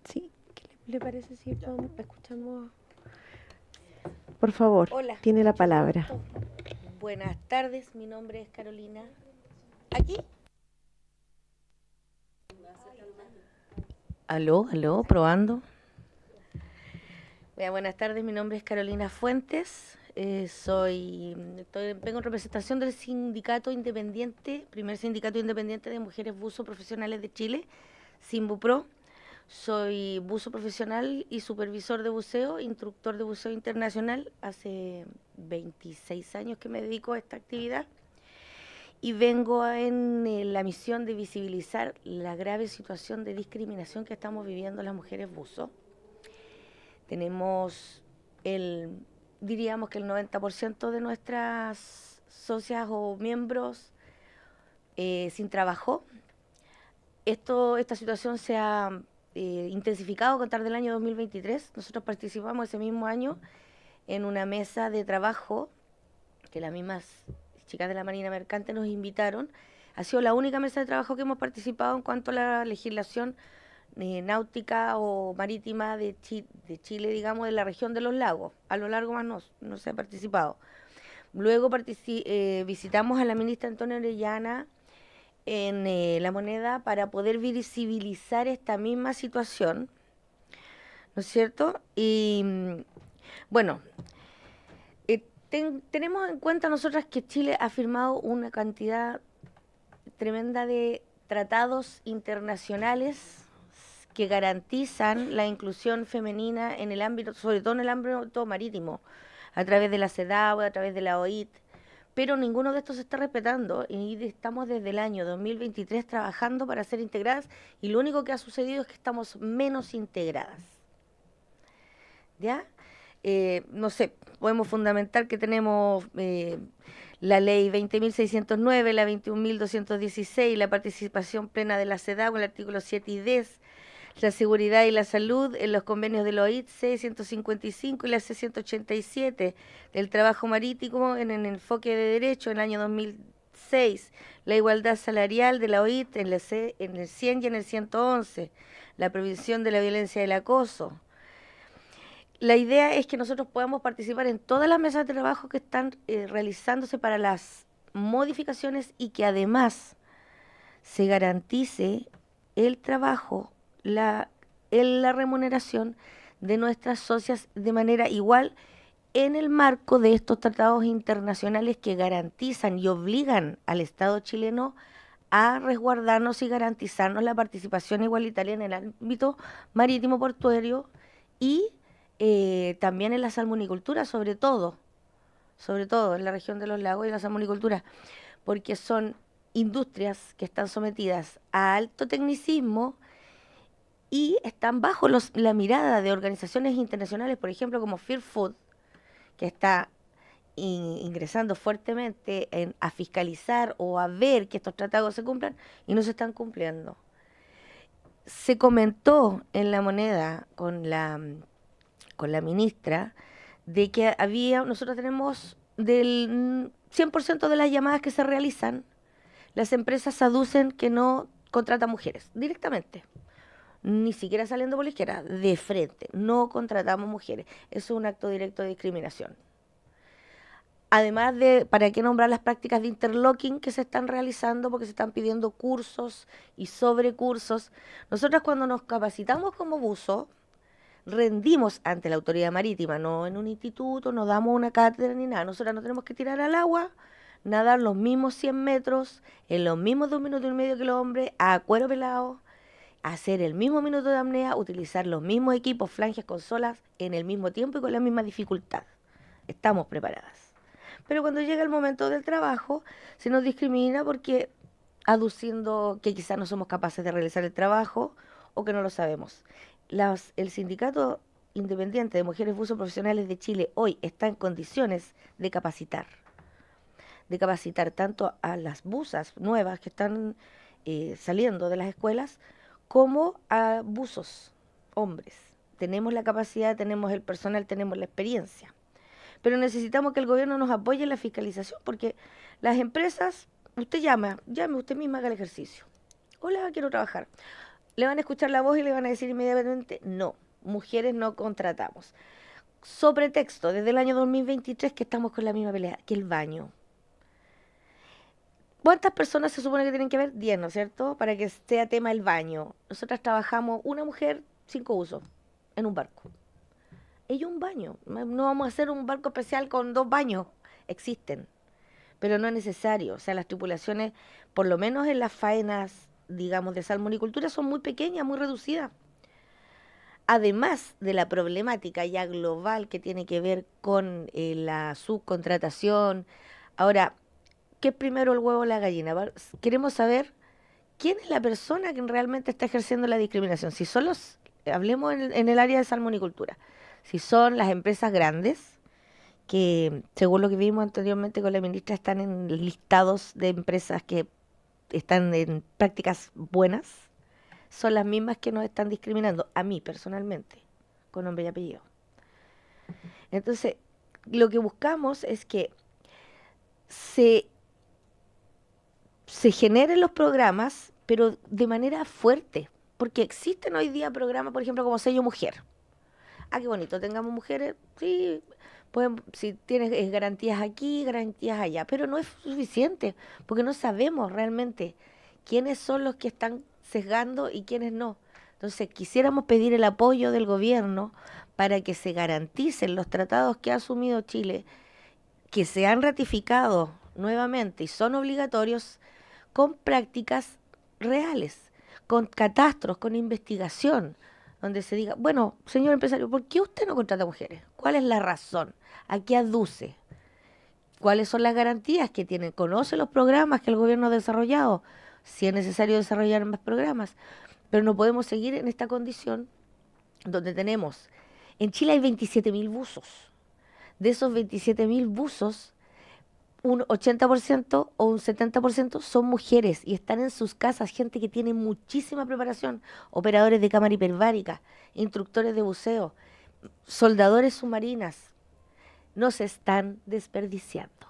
Sí, ¿qué le parece si escuchamos? Por favor, Hola. tiene la palabra. Buenas tardes, mi nombre es Carolina. ¿Aquí? Aló, probando. Buenas tardes, mi nombre es Carolina Fuentes. Vengo en representación del sindicato independiente, primer sindicato independiente de mujeres buzo profesionales de Chile, Sinbupro. Soy buzo profesional y supervisor de buceo, instructor de buceo internacional. Hace 26 años que me dedico a esta actividad y vengo en la misión de visibilizar la grave situación de discriminación que estamos viviendo las mujeres buzo. Tenemos diríamos que el 90% de nuestras socias o miembros sin trabajo. Esta situación se ha intensificado a contar del año 2023. Nosotros participamos ese mismo año en una mesa de trabajo que las mismas chicas de la Marina Mercante nos invitaron. Ha sido la única mesa de trabajo que hemos participado en cuanto a la legislación náutica o marítima de Chile, digamos, de la región de los lagos. A lo largo más no se ha participado. Luego visitamos a la ministra Antonia Orellana en La Moneda para poder visibilizar esta misma situación, ¿no es cierto? Y bueno, tenemos en cuenta nosotras que Chile ha firmado una cantidad tremenda de tratados internacionales que garantizan la inclusión femenina en el ámbito, sobre todo en el ámbito marítimo, a través de la CEDAW, a través de la OIT, pero ninguno de estos se está respetando y estamos desde el año 2023 trabajando para ser integradas y lo único que ha sucedido es que estamos menos integradas. ¿Ya? No sé, podemos fundamentar que tenemos la ley 20.609, la 21.216, la participación plena de la CEDAW, el artículo 7 y 10, la seguridad y la salud en los convenios de la OIT C-155 y la C-187, el trabajo marítimo en el enfoque de derecho en el año 2006, la igualdad salarial de la OIT en el 100 y en el 111, la prevención de la violencia y el acoso. La idea es que nosotros podamos participar en todas las mesas de trabajo que están realizándose para las modificaciones y que además se garantice el trabajo, la remuneración de nuestras socias de manera igual en el marco de estos tratados internacionales que garantizan y obligan al Estado chileno a resguardarnos y garantizarnos la participación igualitaria en el ámbito marítimo portuario y también en la salmonicultura, sobre todo en la región de los lagos y la salmonicultura, porque son industrias que están sometidas a alto tecnicismo y están bajo la mirada de organizaciones internacionales, por ejemplo, como Fair Food, que está ingresando fuertemente a fiscalizar o a ver que estos tratados se cumplan y no se están cumpliendo. Se comentó en La Moneda con la ministra de que nosotros tenemos del 100% de las llamadas que se realizan, las empresas aducen que no contratan mujeres directamente. Ni siquiera saliendo por la izquierda, de frente, no contratamos mujeres. Eso es un acto directo de discriminación. Además de, ¿para qué nombrar las prácticas de interlocking que se están realizando? Porque se están pidiendo cursos y sobrecursos. Nosotras cuando nos capacitamos como buzo, rendimos ante la autoridad marítima, no en un instituto, no damos una cátedra ni nada. Nosotras nos tenemos que tirar al agua, nadar los mismos 100 metros, en los mismos 2 minutos y medio que los hombres, a cuero pelado, hacer el mismo minuto de apnea, utilizar los mismos equipos, flanges, consolas, en el mismo tiempo y con la misma dificultad. Estamos preparadas. Pero cuando llega el momento del trabajo, se nos discrimina porque aduciendo que quizás no somos capaces de realizar el trabajo o que no lo sabemos. El Sindicato Independiente de Mujeres Buzos Profesionales de Chile hoy está en condiciones de capacitar tanto a las buzas nuevas que están saliendo de las escuelas, como a buzos, hombres. Tenemos la capacidad, tenemos el personal, tenemos la experiencia. Pero necesitamos que el gobierno nos apoye en la fiscalización, porque las empresas, usted llame usted misma, haga el ejercicio. Hola, quiero trabajar. Le van a escuchar la voz y le van a decir inmediatamente, no, mujeres no contratamos. Sobre texto, desde el año 2023 que estamos con la misma pelea, que el baño. ¿Cuántas personas se supone que tienen que haber? 10, ¿no es cierto? Para que sea tema el baño. Nosotras trabajamos una mujer, 5 usos, en un barco. Ellos un baño. No vamos a hacer un barco especial con 2 baños. Existen, pero no es necesario. O sea, las tripulaciones, por lo menos en las faenas, digamos, de salmonicultura, son muy pequeñas, muy reducidas. Además de la problemática ya global que tiene que ver con la subcontratación. Ahora, ¿qué es primero el huevo o la gallina? Queremos saber quién es la persona que realmente está ejerciendo la discriminación. Si son hablemos en el área de salmonicultura, si son las empresas grandes, que según lo que vimos anteriormente con la ministra, están en listados de empresas que están en prácticas buenas, son las mismas que nos están discriminando, a mí personalmente, con nombre y apellido. Entonces, lo que buscamos es que se generen los programas, pero de manera fuerte, porque existen hoy día programas, por ejemplo, como Sello Mujer. Ah, qué bonito, tengamos mujeres, sí, si tienes garantías aquí, garantías allá, pero no es suficiente, porque no sabemos realmente quiénes son los que están sesgando y quiénes no. Entonces, quisiéramos pedir el apoyo del gobierno para que se garanticen los tratados que ha asumido Chile, que se han ratificado nuevamente y son obligatorios, con prácticas reales, con catastros, con investigación, donde se diga, bueno, señor empresario, ¿por qué usted no contrata mujeres? ¿Cuál es la razón? ¿A qué aduce? ¿Cuáles son las garantías que tiene? ¿Conoce los programas que el gobierno ha desarrollado? Si es necesario desarrollar más programas. Pero no podemos seguir en esta condición donde tenemos, en Chile hay 27.000 buzos. De esos 27.000 buzos, un 80% o un 70% son mujeres y están en sus casas, gente que tiene muchísima preparación, operadores de cámara hiperbárica, instructores de buceo, soldadores submarinas. No se están desperdiciando.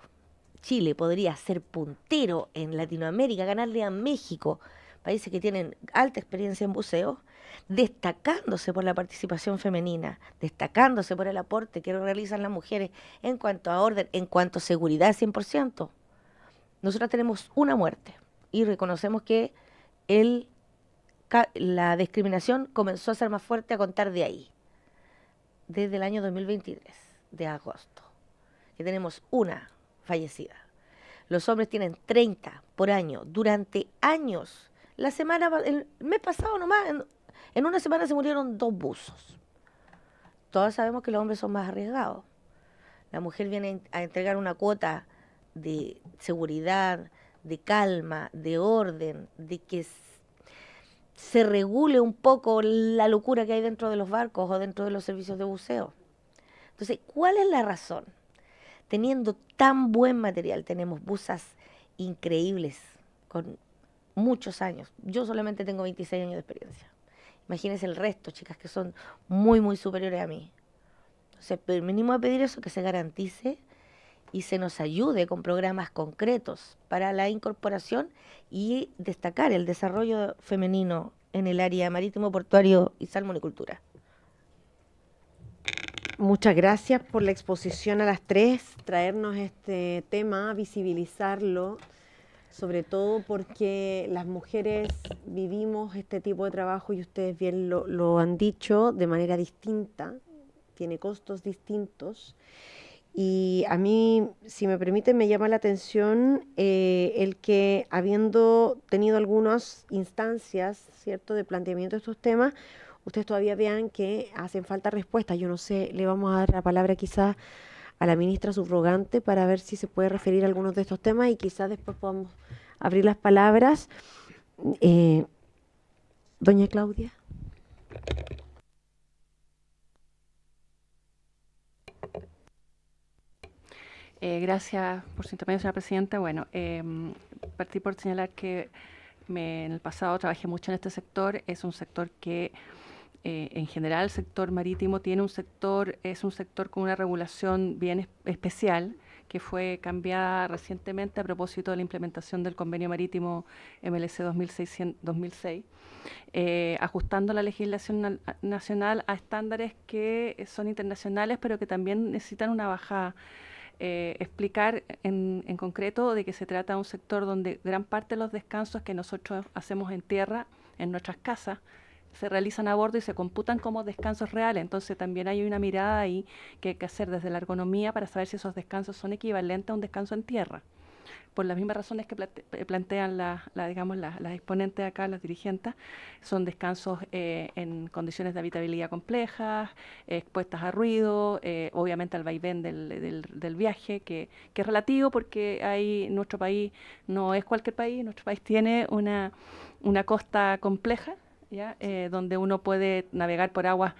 Chile podría ser puntero en Latinoamérica, ganarle a México, países que tienen alta experiencia en buceo, destacándose por la participación femenina, destacándose por el aporte que realizan las mujeres en cuanto a orden, en cuanto a seguridad 100%. Nosotros tenemos una muerte y reconocemos que la discriminación comenzó a ser más fuerte a contar de ahí, desde el año 2023, de agosto, que tenemos una fallecida. Los hombres tienen 30 por año, durante años. El mes pasado nomás, en una semana se murieron 2 buzos. Todos sabemos que los hombres son más arriesgados. La mujer viene a entregar una cuota de seguridad, de calma, de orden, de que se regule un poco la locura que hay dentro de los barcos o dentro de los servicios de buceo. Entonces, ¿cuál es la razón? Teniendo tan buen material, tenemos buzas increíbles, con muchos años. Yo solamente tengo 26 años de experiencia. Imagínense el resto, chicas, que son muy, muy superiores a mí. Entonces, venimos a pedir eso, que se garantice y se nos ayude con programas concretos para la incorporación y destacar el desarrollo femenino en el área marítimo, portuario y salmonicultura. Muchas gracias por la exposición a las 3, traernos este tema, visibilizarlo, sobre todo porque las mujeres vivimos este tipo de trabajo y ustedes bien lo han dicho de manera distinta, tiene costos distintos. Y a mí, si me permiten, me llama la atención el que, habiendo tenido algunas instancias, ¿cierto?, de planteamiento de estos temas, ustedes todavía vean que hacen falta respuestas. Yo no sé, le vamos a dar la palabra quizás a la ministra subrogante para ver si se puede referir a algunos de estos temas y quizás después podamos abrir las palabras. Doña Claudia. Gracias por su intervención, señora presidenta. Bueno, partí por señalar que en el pasado trabajé mucho en este sector. Es un sector que, en general, el sector marítimo es un sector con una regulación bien especial, que fue cambiada recientemente a propósito de la implementación del Convenio Marítimo MLC 2006, ajustando la legislación nacional a estándares que son internacionales, pero que también necesitan una bajada. Explicar en concreto de que se trata de un sector donde gran parte de los descansos que nosotros hacemos en tierra, en nuestras casas, se realizan a bordo y se computan como descansos reales. Entonces también hay una mirada ahí que hay que hacer desde la ergonomía para saber si esos descansos son equivalentes a un descanso en tierra. Por las mismas razones que plantean las exponentes acá, las dirigentes, son descansos en condiciones de habitabilidad complejas, expuestas a ruido, obviamente al vaivén del viaje, que es relativo porque nuestro país no es cualquier país, nuestro país tiene una costa compleja, ¿ya? Donde uno puede navegar por aguas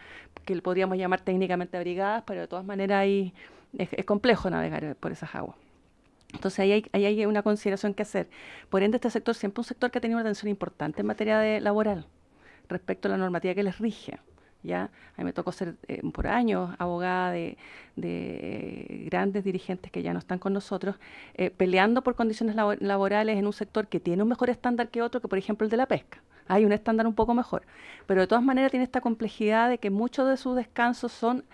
que podríamos llamar técnicamente abrigadas, pero de todas maneras es complejo navegar por esas aguas. Entonces ahí hay una consideración que hacer. Por ende, este sector siempre es un sector que ha tenido una atención importante en materia laboral respecto a la normativa que les rige. ¿ya? A mí me tocó ser por años abogada de grandes dirigentes que ya no están con nosotros, peleando por condiciones laborales en un sector que tiene un mejor estándar que otro, que por ejemplo el de la pesca. Hay un estándar un poco mejor, pero de todas maneras tiene esta complejidad de que muchos de sus descansos son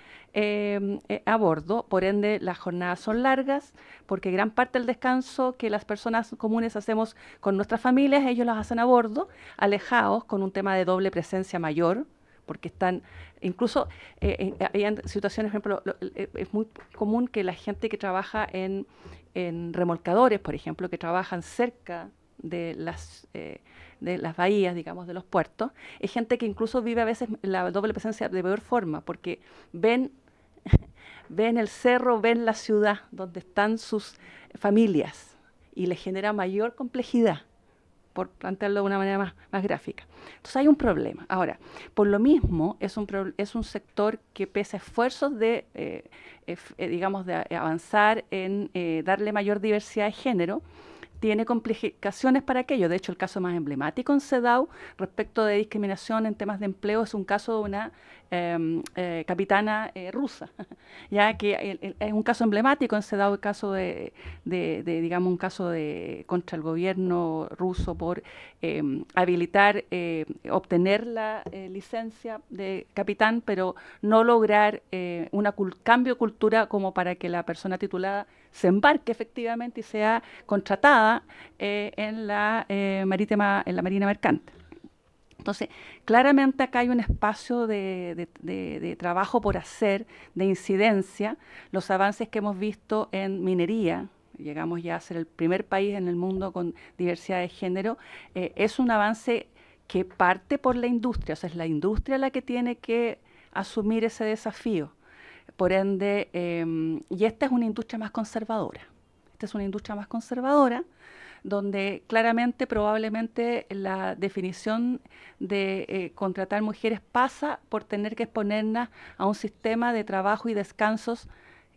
a bordo, por ende las jornadas son largas, porque gran parte del descanso que las personas comunes hacemos con nuestras familias, ellos las hacen a bordo, alejados, con un tema de doble presencia mayor, porque están, incluso hay situaciones, por ejemplo, es muy común que la gente que trabaja en remolcadores, por ejemplo, que trabajan cerca de las bahías, digamos, de los puertos, es gente que incluso vive a veces la doble presencia de peor forma, porque ven el cerro, ven la ciudad donde están sus familias y les genera mayor complejidad, por plantearlo de una manera más gráfica. Entonces hay un problema. Ahora, por lo mismo, es un sector que pese a esfuerzos de, digamos, de avanzar en darle mayor diversidad de género, tiene complicaciones para aquello. De hecho, el caso más emblemático en CEDAW respecto de discriminación en temas de empleo es un caso de una capitana rusa, ya que es un caso emblemático en CEDAW, el caso digamos, un caso contra el gobierno ruso por habilitar, obtener la licencia de capitán, pero no lograr un cambio de cultura como para que la persona titulada se embarque efectivamente y sea contratada en la marina mercante. Entonces, claramente acá hay un espacio de trabajo por hacer, de incidencia. Los avances que hemos visto en minería, llegamos ya a ser el primer país en el mundo con diversidad de género, es un avance que parte por la industria, o sea, es la industria la que tiene que asumir ese desafío. Por ende, y esta es una industria más conservadora. Esta es una industria más conservadora, donde claramente, probablemente, la definición de contratar mujeres pasa por tener que exponerlas a un sistema de trabajo y descansos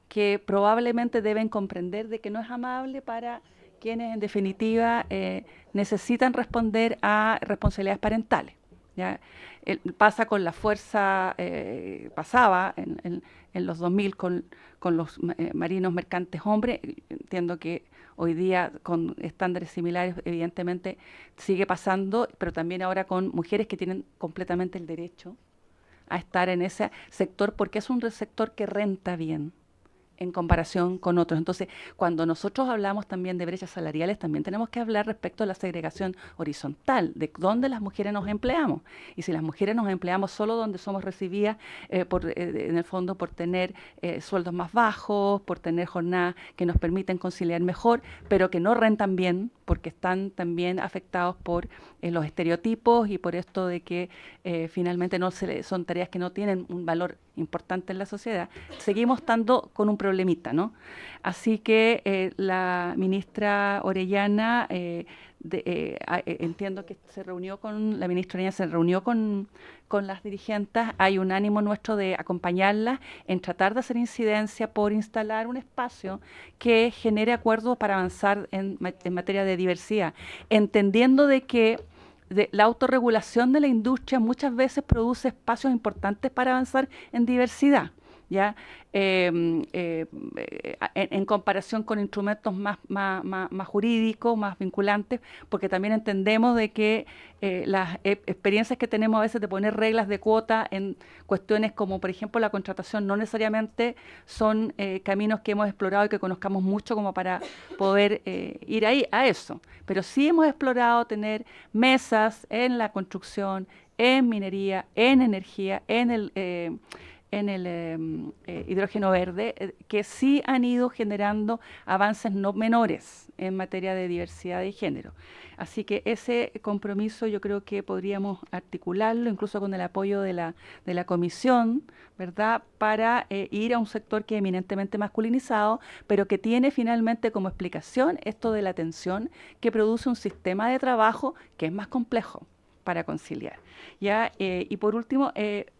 que probablemente deben comprender de que no es amable para quienes, en definitiva, necesitan responder a responsabilidades parentales. ¿Ya? Pasa con la fuerza, pasaba en los 2000 con los marinos mercantes hombres. Entiendo que hoy día con estándares similares evidentemente sigue pasando, pero también ahora con mujeres que tienen completamente el derecho a estar en ese sector, porque es un sector que renta bien en comparación con otros. Entonces, cuando nosotros hablamos también de brechas salariales, también tenemos que hablar respecto a la segregación horizontal, de dónde las mujeres nos empleamos. Y si las mujeres nos empleamos solo donde somos recibidas, en el fondo, por tener sueldos más bajos, por tener jornadas que nos permiten conciliar mejor, pero que no rentan bien, porque están también afectados por los estereotipos y por esto de que finalmente son tareas que no tienen un valor importante en la sociedad, seguimos estando con un problemita, ¿no? Así que la ministra Orellana, entiendo que la ministra Orellana se reunió con las dirigentes. Hay un ánimo nuestro de acompañarlas en tratar de hacer incidencia por instalar un espacio que genere acuerdos para avanzar en materia de diversidad, entendiendo de que la autorregulación de la industria muchas veces produce espacios importantes para avanzar en diversidad, ¿ya? En comparación con instrumentos más jurídicos, más vinculantes, porque también entendemos de que las experiencias que tenemos a veces de poner reglas de cuota en cuestiones como, por ejemplo, la contratación, no necesariamente son caminos que hemos explorado y que conozcamos mucho como para poder ir ahí a eso. Pero sí hemos explorado tener mesas en la construcción, en minería, en energía, en el hidrógeno verde, que sí han ido generando avances no menores en materia de diversidad de género. Así que ese compromiso yo creo que podríamos articularlo, incluso con el apoyo de la comisión, ¿verdad?, para ir a un sector que es eminentemente masculinizado, pero que tiene finalmente como explicación esto de la tensión que produce un sistema de trabajo que es más complejo para conciliar. ¿Ya? Y por último,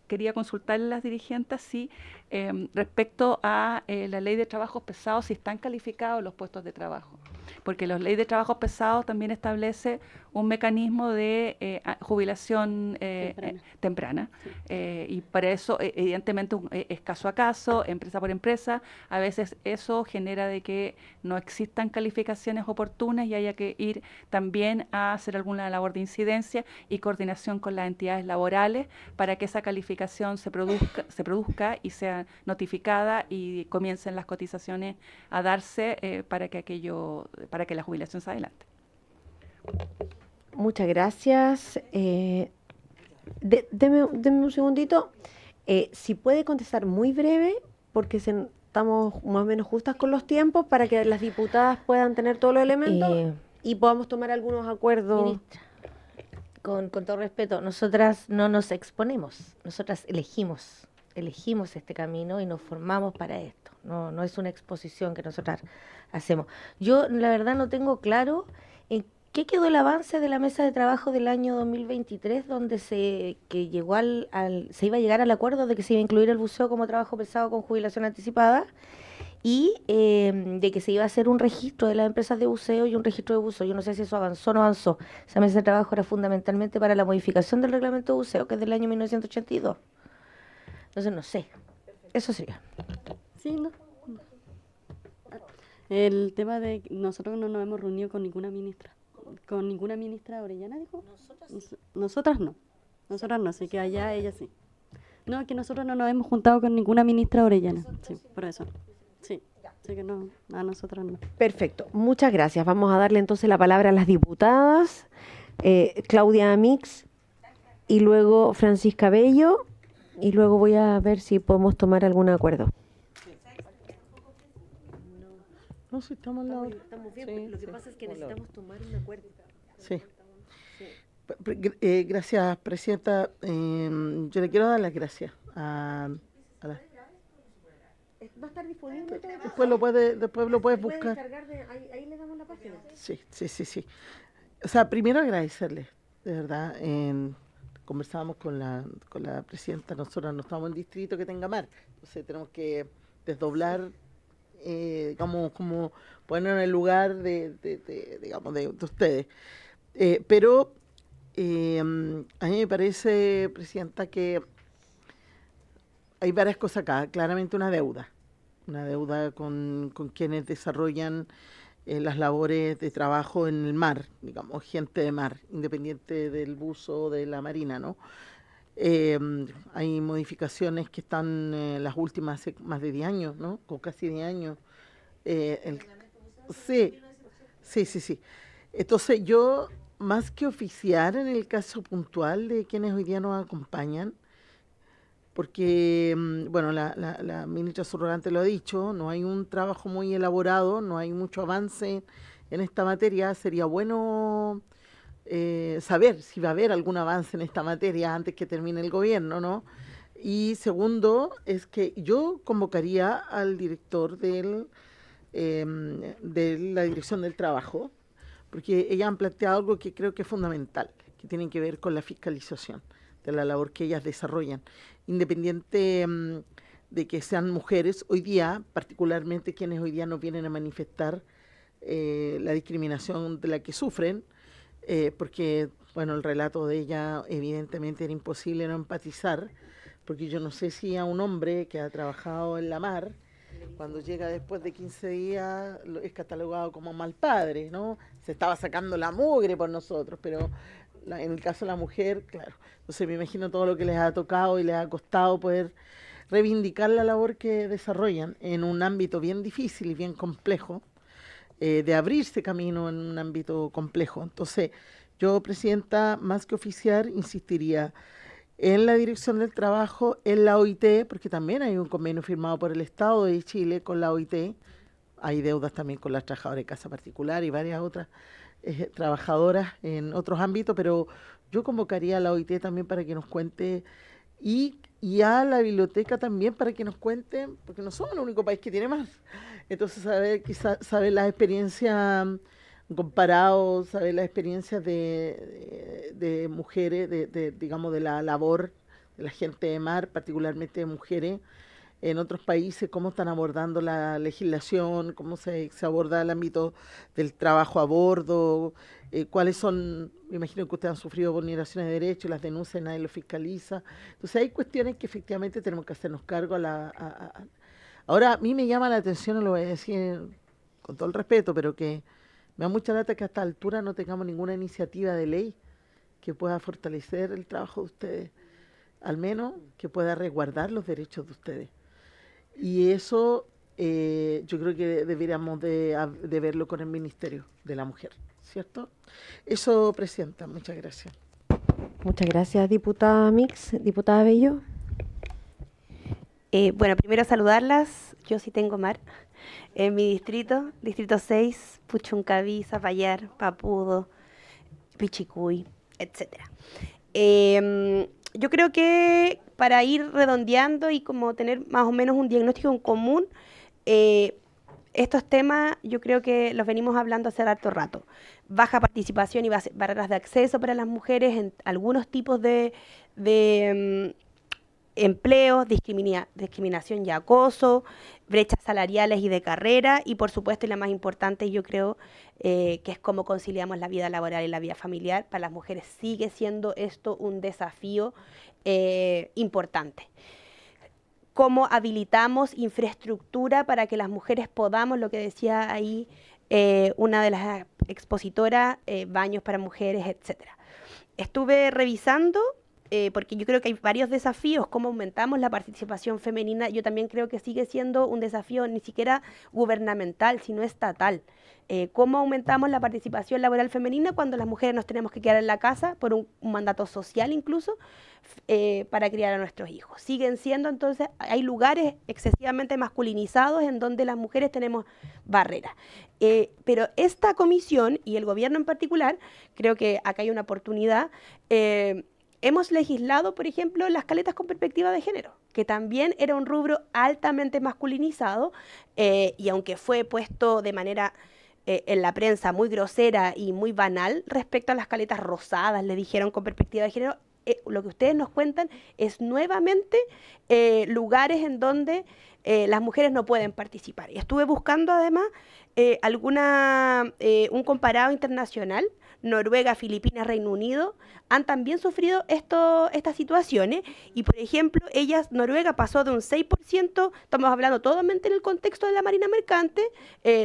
quería consultarle a las dirigentes si respecto a la ley de trabajos pesados, si están calificados los puestos de trabajo, porque la ley de trabajos pesados también establece un mecanismo de jubilación temprana. Y para eso, evidentemente, es caso a caso, empresa por empresa. A veces eso genera de que no existan calificaciones oportunas y haya que ir también a hacer alguna labor de incidencia y coordinación con las entidades laborales para que esa calificación se produzca y sea notificada y comiencen las cotizaciones a darse para que la jubilación se adelante. Muchas gracias. Deme un segundito. Si puede contestar muy breve, porque estamos más o menos justas con los tiempos para que las diputadas puedan tener todos los elementos y podamos tomar algunos acuerdos. Ministra, con todo respeto, nosotras no nos exponemos, nosotras elegimos este camino y nos formamos para esto. No es una exposición que nosotras hacemos. Yo, la verdad, no tengo claro en qué quedó el avance de la mesa de trabajo del año 2023, donde se iba a llegar al acuerdo de que se iba a incluir el buceo como trabajo pesado con jubilación anticipada y de que se iba a hacer un registro de las empresas de buceo y un registro de buzo. Yo no sé si eso avanzó o no avanzó. Esa mesa de trabajo era fundamentalmente para la modificación del reglamento de buceo, que es del año 1982. Entonces, no sé. Eso sería. Sí, no. El tema de nosotros no nos hemos reunido con ninguna ministra. ¿Con ninguna ministra Orellana, dijo? Nosotras no. Nosotras no, así que allá ella sí. No, que nosotros no nos hemos juntado con ninguna ministra Orellana. Sí, por eso. Sí, así que no, a nosotras no. Perfecto, muchas gracias. Vamos a darle entonces la palabra a las diputadas. Claudia Amix y luego Francisca Bello. Y luego voy a ver si podemos tomar algún acuerdo. No, si estamos en la hora. Estamos bien, lo que pasa es que necesitamos tomar un acuerdo. Sí. Gracias, Presidenta. Yo le quiero dar las gracias a la... Va a estar disponible todo. Después lo puedes buscar. Ahí le damos la página. Sí. O sea, primero agradecerles, de verdad. Conversábamos con la Presidenta, nosotros no estamos en distrito que tenga mar, entonces tenemos que desdoblar, digamos, como ponernos en el lugar de ustedes. Pero a mí me parece, Presidenta, que hay varias cosas acá. Claramente una deuda con quienes desarrollan las labores de trabajo en el mar, digamos, gente de mar, independiente del buzo de la marina, ¿no? Hay modificaciones que están las últimas hace más de 10 años, ¿no? Con casi 10 años. Sí. Entonces yo, más que oficiar en el caso puntual de quienes hoy día nos acompañan, porque, bueno, la ministra subrogante lo ha dicho, no hay un trabajo muy elaborado, no hay mucho avance en esta materia. Sería bueno saber si va a haber algún avance en esta materia antes que termine el gobierno, ¿no? Y segundo, es que yo convocaría al director de la Dirección del Trabajo, porque ellas han planteado algo que creo que es fundamental, que tiene que ver con la fiscalización de la labor que ellas desarrollan, independiente de que sean mujeres. Hoy día, particularmente quienes hoy día nos vienen a manifestar la discriminación de la que sufren, porque, bueno, el relato de ella evidentemente era imposible no empatizar, porque yo no sé si a un hombre que ha trabajado en la mar, cuando llega después de 15 días, es catalogado como mal padre, ¿no? Se estaba sacando la mugre por nosotros, pero en el caso de la mujer, claro. Entonces me imagino todo lo que les ha tocado y les ha costado poder reivindicar la labor que desarrollan en un ámbito bien difícil y bien complejo, de abrirse camino en un ámbito complejo. Entonces, yo, Presidenta, más que oficiar, insistiría en la Dirección del Trabajo, en la OIT, porque también hay un convenio firmado por el Estado de Chile con la OIT. Hay deudas también con las trabajadoras de casa particular y varias otras trabajadoras en otros ámbitos, pero yo convocaría a la OIT también para que nos cuente y a la biblioteca también para que nos cuenten, porque no somos el único país que tiene más. Entonces, saber las experiencias comparados, saber las experiencias de mujeres, digamos, de la labor de la gente de mar, particularmente de mujeres, en otros países, cómo están abordando la legislación, cómo se aborda el ámbito del trabajo a bordo, cuáles son, me imagino que ustedes han sufrido vulneraciones de derechos, las denuncias nadie lo fiscaliza. Entonces hay cuestiones que efectivamente tenemos que hacernos cargo Ahora, a mí me llama la atención, lo voy a decir con todo el respeto, pero que me da mucha lata que a esta altura no tengamos ninguna iniciativa de ley que pueda fortalecer el trabajo de ustedes, al menos que pueda resguardar los derechos de ustedes. Y eso yo creo que deberíamos de verlo con el Ministerio de la Mujer, ¿cierto? Eso, Presidenta, muchas gracias. Muchas gracias, diputada Mix. Diputada Bello. Bueno, primero saludarlas. Yo sí tengo mar en mi distrito, distrito 6, Puchuncaví, Zapallar, Papudo, Pichicuy, etcétera. Yo creo que para ir redondeando y como tener más o menos un diagnóstico en común, estos temas yo creo que los venimos hablando hace harto rato. Baja participación y barreras de acceso para las mujeres en algunos tipos de empleos, discriminación y acoso, brechas salariales y de carrera, y por supuesto, y la más importante, yo creo que es cómo conciliamos la vida laboral y la vida familiar. Para las mujeres sigue siendo esto un desafío importante. Cómo habilitamos infraestructura para que las mujeres podamos, lo que decía ahí una de las expositoras, baños para mujeres, etcétera. Estuve revisando porque yo creo que hay varios desafíos, cómo aumentamos la participación femenina. Yo también creo que sigue siendo un desafío ni siquiera gubernamental, sino estatal. Cómo aumentamos la participación laboral femenina cuando las mujeres nos tenemos que quedar en la casa por un mandato social incluso para criar a nuestros hijos. Siguen siendo, entonces, hay lugares excesivamente masculinizados en donde las mujeres tenemos barreras. Pero esta comisión y el gobierno en particular, creo que acá hay una oportunidad. Hemos legislado, por ejemplo, las caletas con perspectiva de género, que también era un rubro altamente masculinizado y aunque fue puesto de manera en la prensa muy grosera y muy banal respecto a las caletas rosadas, le dijeron con perspectiva de género, lo que ustedes nos cuentan es nuevamente lugares en donde las mujeres no pueden participar. Y estuve buscando además un comparado internacional. Noruega, Filipinas, Reino Unido han también sufrido estas situaciones y, por ejemplo, Noruega pasó de un 6%, estamos hablando totalmente en el contexto de la marina mercante,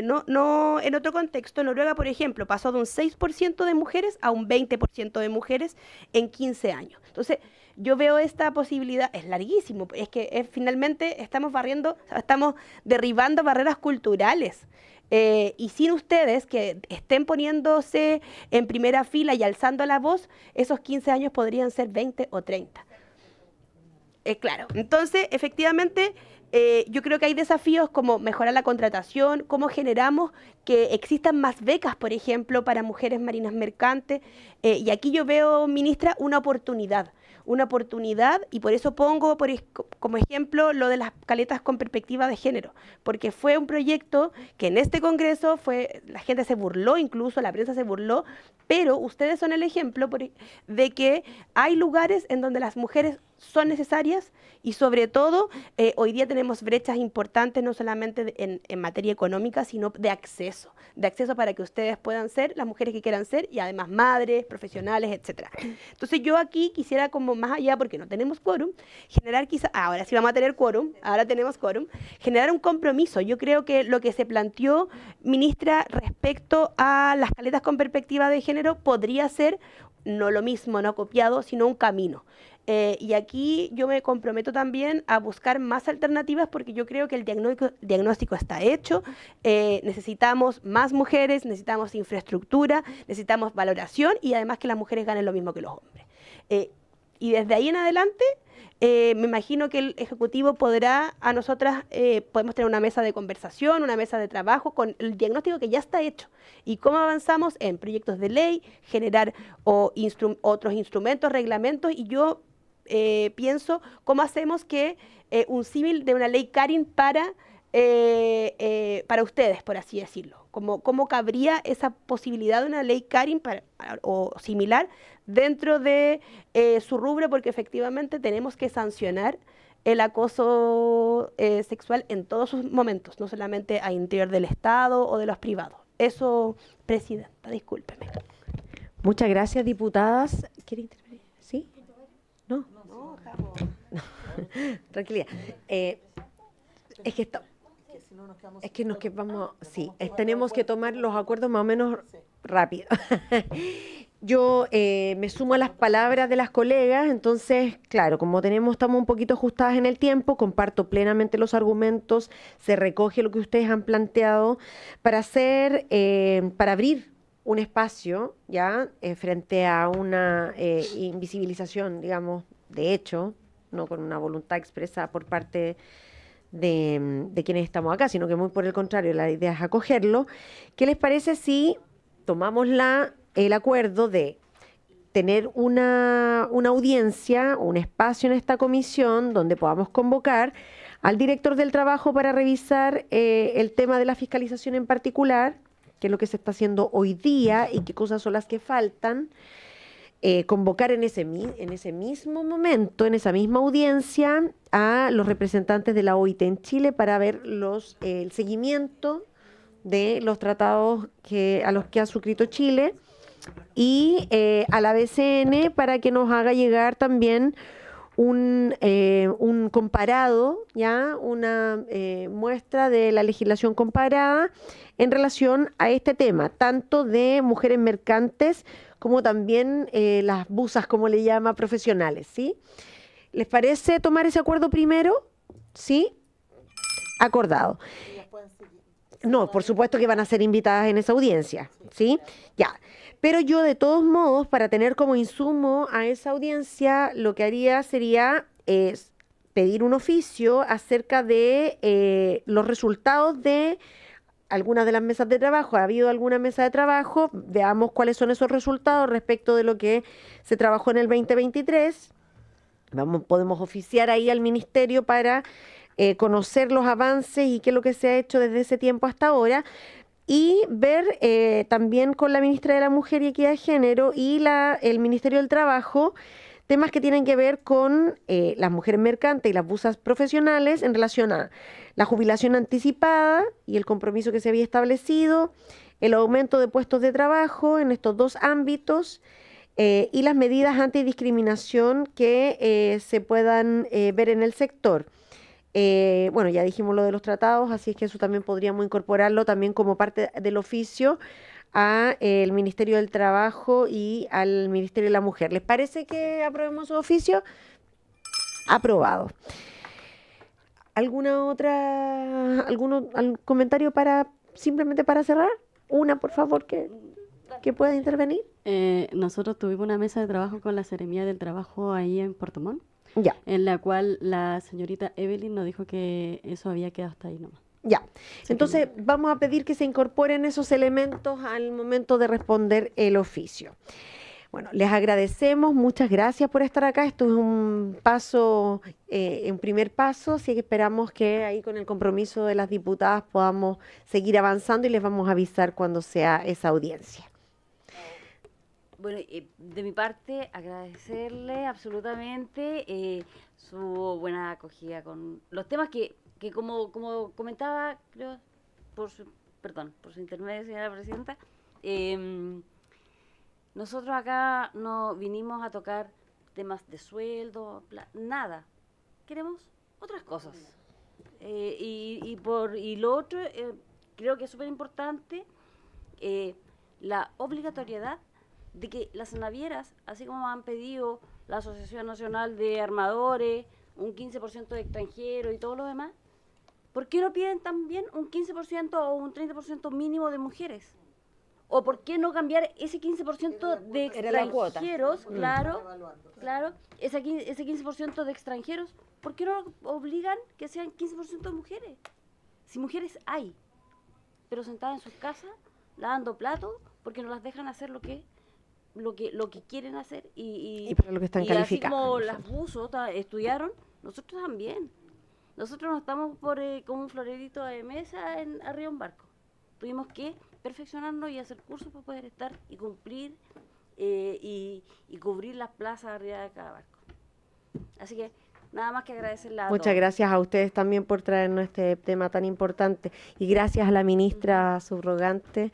no en otro contexto. Noruega, por ejemplo, pasó de un 6% de mujeres a un 20% de mujeres en 15 años. Entonces, yo veo esta posibilidad, es larguísimo, es que finalmente estamos derribando barreras culturales. Y sin ustedes que estén poniéndose en primera fila y alzando la voz, esos 15 años podrían ser 20 o 30. Claro, entonces efectivamente yo creo que hay desafíos como mejorar la contratación, cómo generamos que existan más becas, por ejemplo, para mujeres marinas mercantes. Y aquí yo veo, ministra, una oportunidad, y por eso pongo como ejemplo lo de las caletas con perspectiva de género, porque fue un proyecto que en este Congreso la gente se burló, incluso la prensa se burló, pero ustedes son el ejemplo de que hay lugares en donde las mujeres son necesarias y sobre todo hoy día tenemos brechas importantes no solamente en materia económica, sino de acceso para que ustedes puedan ser las mujeres que quieran ser y además madres, profesionales, etcétera. Entonces yo aquí quisiera como más allá, porque no tenemos quórum, generar ahora sí vamos a tener quórum, ahora tenemos quórum, generar un compromiso. Yo creo que lo que se planteó, ministra, respecto a las caletas con perspectiva de género podría ser no lo mismo, no copiado, sino un camino. Y aquí yo me comprometo también a buscar más alternativas porque yo creo que el diagnóstico está hecho, necesitamos más mujeres, necesitamos infraestructura, necesitamos valoración y además que las mujeres ganen lo mismo que los hombres. Y desde ahí en adelante me imagino que el Ejecutivo podrá, a nosotras podemos tener una mesa de conversación, una mesa de trabajo con el diagnóstico que ya está hecho y cómo avanzamos en proyectos de ley, generar otros instrumentos, reglamentos y yo pienso cómo hacemos que un símil de una ley Karin para ustedes, por así decirlo. ¿Cómo cabría esa posibilidad de una ley Karin o similar dentro de su rubro? Porque efectivamente tenemos que sancionar el acoso sexual en todos sus momentos, no solamente al interior del Estado o de los privados. Eso, Presidenta, discúlpeme. Muchas gracias, diputadas. ¿Quiere intervenir? ¿Sí? ¿No? No, estamos... Tranquilidad. Es que nos quedamos, sí, tenemos que tomar los acuerdos más o menos rápido. Yo me sumo a las palabras de las colegas, entonces, claro, como estamos un poquito ajustadas en el tiempo, comparto plenamente los argumentos, se recoge lo que ustedes han planteado para abrir un espacio, ya, frente a una invisibilización, digamos, de hecho, no con una voluntad expresa por parte de quienes estamos acá, sino que muy por el contrario, la idea es acogerlo. ¿Qué les parece si tomamos el acuerdo de tener una audiencia, un espacio en esta comisión donde podamos convocar al director del trabajo para revisar el tema de la fiscalización en particular, qué es lo que se está haciendo hoy día y qué cosas son las que faltan? Convocar en ese mismo momento, en esa misma audiencia, a los representantes de la OIT en Chile para ver el seguimiento de los tratados a los que ha suscrito Chile, y a la BCN para que nos haga llegar también un comparado, ya una muestra de la legislación comparada en relación a este tema, tanto de mujeres mercantes como también las buzas, como le llama, profesionales, ¿sí? ¿Les parece tomar ese acuerdo primero? ¿Sí? Acordado. No, por supuesto que van a ser invitadas en esa audiencia, ¿sí? Ya. Pero yo, de todos modos, para tener como insumo a esa audiencia, lo que haría sería pedir un oficio acerca de los resultados de algunas de las mesas de trabajo. Ha habido alguna mesa de trabajo, veamos cuáles son esos resultados respecto de lo que se trabajó en el 2023. Podemos oficiar ahí al ministerio para conocer los avances y qué es lo que se ha hecho desde ese tiempo hasta ahora, y ver también con la ministra de la Mujer y Equidad de Género y el Ministerio del Trabajo temas que tienen que ver con las mujeres mercantes y las buzas profesionales en relación a la jubilación anticipada y el compromiso que se había establecido, el aumento de puestos de trabajo en estos dos ámbitos, y las medidas antidiscriminación que se puedan ver en el sector. Bueno, ya dijimos lo de los tratados, así es que eso también podríamos incorporarlo también como parte del oficio a el Ministerio del Trabajo y al Ministerio de la Mujer. ¿Les parece que aprobemos su oficio? Aprobado. ¿Algún comentario simplemente para cerrar? Una, por favor, que pueda intervenir. Nosotros tuvimos una mesa de trabajo con la Seremía del Trabajo ahí en Puerto Montt, ya, en la cual la señorita Evelyn nos dijo que eso había quedado hasta ahí nomás. Ya, entonces vamos a pedir que se incorporen esos elementos al momento de responder el oficio. Bueno, les agradecemos, muchas gracias por estar acá. Esto es un primer paso, así que esperamos que ahí con el compromiso de las diputadas podamos seguir avanzando y les vamos a avisar cuando sea esa audiencia. Bueno, de mi parte, agradecerle absolutamente su buena acogida con los temas que como comentaba, creo, por su intermedio, señora presidenta, nosotros acá no vinimos a tocar temas de sueldo, nada. Queremos otras cosas. Y lo otro, creo que es súper importante, la obligatoriedad de que las navieras, así como han pedido la Asociación Nacional de Armadores, un 15% de extranjeros y todo lo demás, ¿por qué no piden también un 15% o un 30% mínimo de mujeres? ¿O por qué no cambiar ese 15% de extranjeros? Claro, ese 15% de extranjeros, ¿por qué no obligan que sean 15% de mujeres? Si mujeres hay, pero sentadas en sus casas, lavando platos, porque no las dejan hacer lo que quieren hacer y para lo que están calificadas. Así como las buzos estudiaron, nosotros también. Nosotros no estamos como un florerito de mesa arriba de un barco. Tuvimos que perfeccionarnos y hacer cursos para poder estar y cumplir y cubrir las plazas arriba de cada barco. Así que Nada más que agradecerle a Muchas todos. gracias a ustedes también por traernos este tema tan importante y gracias a la ministra subrogante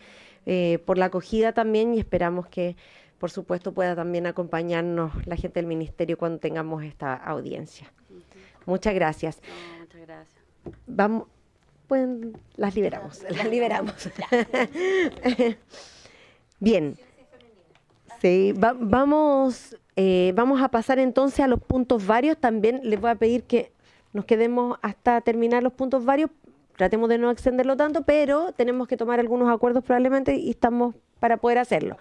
por la acogida también y esperamos que, por supuesto, pueda también acompañarnos la gente del ministerio cuando tengamos esta audiencia. Muchas gracias. No, muchas gracias. Vamos, las liberamos, las liberamos. Bien. Sí, vamos a pasar entonces a los puntos varios. También les voy a pedir que nos quedemos hasta terminar los puntos varios. Tratemos de no extenderlo tanto, pero tenemos que tomar algunos acuerdos probablemente y estamos para poder hacerlo.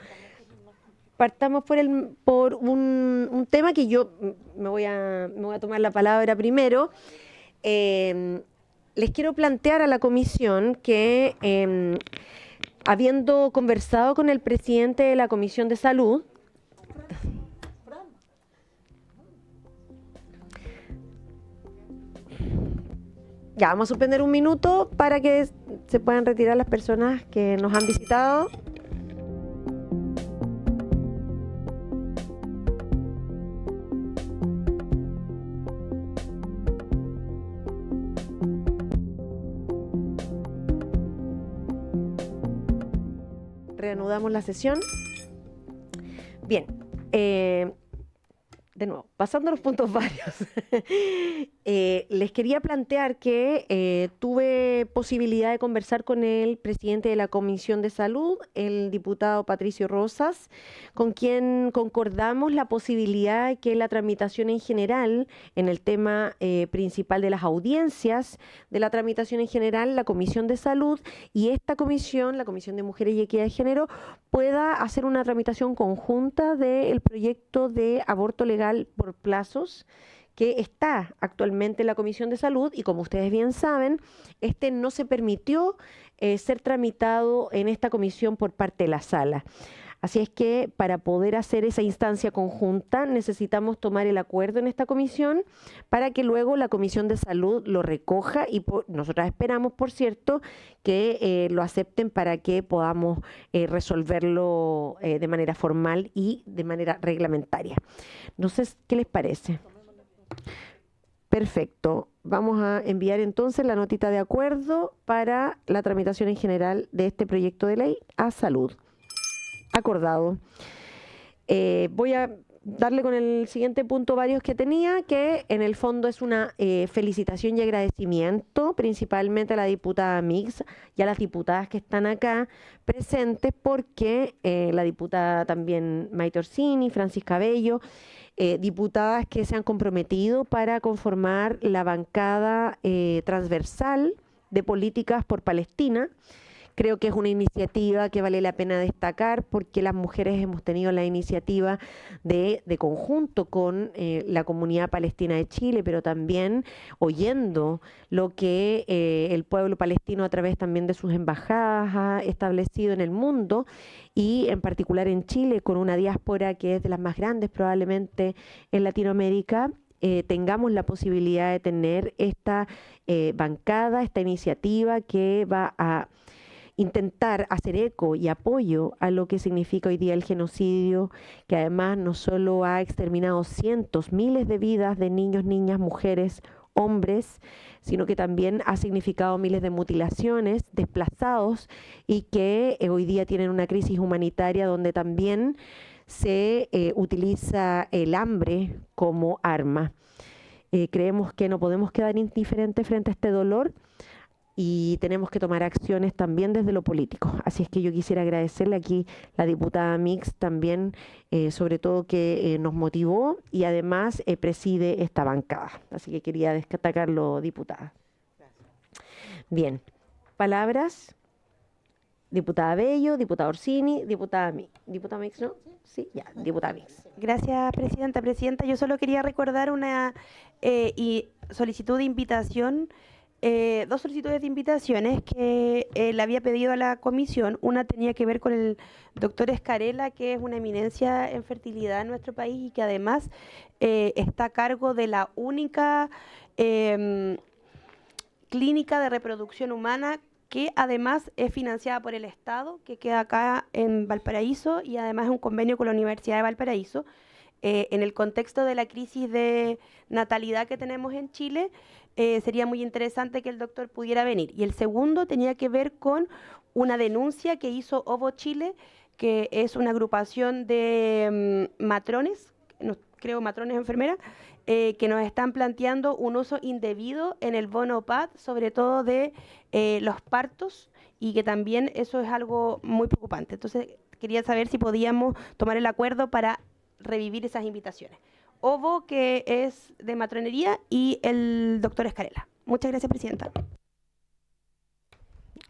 Partamos por un tema que yo me voy a tomar la palabra primero. Les quiero plantear a la comisión que habiendo conversado con el presidente de la Comisión de Salud, ya vamos a suspender un minuto para que se puedan retirar las personas que nos han visitado. Reanudamos la sesión. Bien, de nuevo, pasando a los puntos varios, les quería plantear que tuve posibilidad de conversar con el presidente de la Comisión de Salud, el diputado Patricio Rosas, con quien concordamos la posibilidad de que la tramitación en general, en el tema principal de las audiencias, de la tramitación en general, la Comisión de Salud y esta comisión, la Comisión de Mujeres y Equidad de Género, pueda hacer una tramitación conjunta del proyecto de aborto legal por plazos que está actualmente en la Comisión de Salud y como ustedes bien saben, este no se permitió ser tramitado en esta comisión por parte de la sala. Así es que para poder hacer esa instancia conjunta necesitamos tomar el acuerdo en esta comisión para que luego la Comisión de Salud lo recoja y nosotras esperamos, por cierto, que lo acepten para que podamos resolverlo de manera formal y de manera reglamentaria. No sé qué les parece. Perfecto. Vamos a enviar entonces la notita de acuerdo para la tramitación en general de este proyecto de ley a Salud. Acordado. Voy a darle con el siguiente punto varios que tenía, que en el fondo es una felicitación y agradecimiento principalmente a la diputada Mix y a las diputadas que están acá presentes porque la diputada también Maite Orsini, Francisca Bello, diputadas que se han comprometido para conformar la bancada transversal de políticas por Palestina. Creo que es una iniciativa que vale la pena destacar porque las mujeres hemos tenido la iniciativa de conjunto con la comunidad palestina de Chile, pero también oyendo lo que el pueblo palestino a través también de sus embajadas ha establecido en el mundo y en particular en Chile con una diáspora que es de las más grandes probablemente en Latinoamérica. Tengamos la posibilidad de tener esta bancada, esta iniciativa que va a intentar hacer eco y apoyo a lo que significa hoy día el genocidio, que además no solo ha exterminado cientos, miles de vidas de niños, niñas, mujeres, hombres, sino que también ha significado miles de mutilaciones, desplazados y que hoy día tienen una crisis humanitaria donde también se utiliza el hambre como arma. Creemos que no podemos quedar indiferentes frente a este dolor y tenemos que tomar acciones también desde lo político. Así es que yo quisiera agradecerle aquí a la diputada Mix también, sobre todo que nos motivó y además preside esta bancada. Así que quería destacarlo, diputada. Bien, palabras. Diputada Bello, diputada Orsini, diputada Mix. ¿Diputada Mix, no? Sí, ya, diputada Mix. Gracias, presidenta. Presidenta, yo solo quería recordar una solicitud de invitación, dos solicitudes de invitaciones que le había pedido a la comisión. Una tenía que ver con el doctor Escarela, que es una eminencia en fertilidad en nuestro país y que además está a cargo de la única clínica de reproducción humana que además es financiada por el Estado, que queda acá en Valparaíso y además es un convenio con la Universidad de Valparaíso. en el contexto de la crisis de natalidad que tenemos en Chile, sería muy interesante que el doctor pudiera venir. Y el segundo tenía que ver con una denuncia que hizo OVO Chile, que es una agrupación de matrones, creo matrones enfermeras, que nos están planteando un uso indebido en el bono PAD, sobre todo de los partos, y que también eso es algo muy preocupante. Entonces, quería saber si podíamos tomar el acuerdo para revivir esas invitaciones. OVO, que es de matronería, y el doctor Escarela. Muchas gracias, presidenta.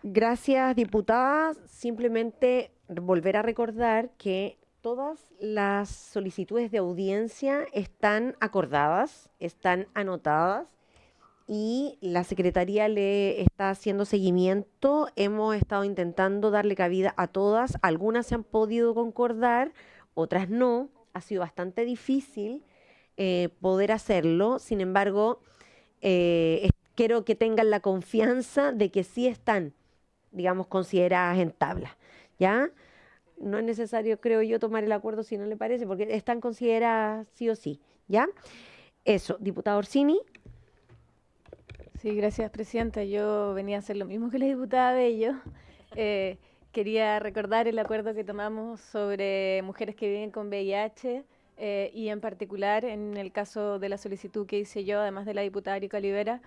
Gracias, diputada. Simplemente volver a recordar que todas las solicitudes de audiencia están acordadas, están anotadas y la Secretaría le está haciendo seguimiento. Hemos estado intentando darle cabida a todas. Algunas se han podido concordar, otras no. Ha sido bastante difícil poder hacerlo. Sin embargo, quiero que tengan la confianza de que sí están, digamos, consideradas en tabla, ¿ya? No es necesario, creo yo, tomar el acuerdo si no le parece, porque están consideradas sí o sí, ¿ya? Eso, diputada Orsini. Sí, gracias, presidenta. Yo venía a hacer lo mismo que la diputada Bello. Quería recordar el acuerdo que tomamos sobre mujeres que viven con VIH y en particular en el caso de la solicitud que hice yo, además de la diputada Erika Olivera,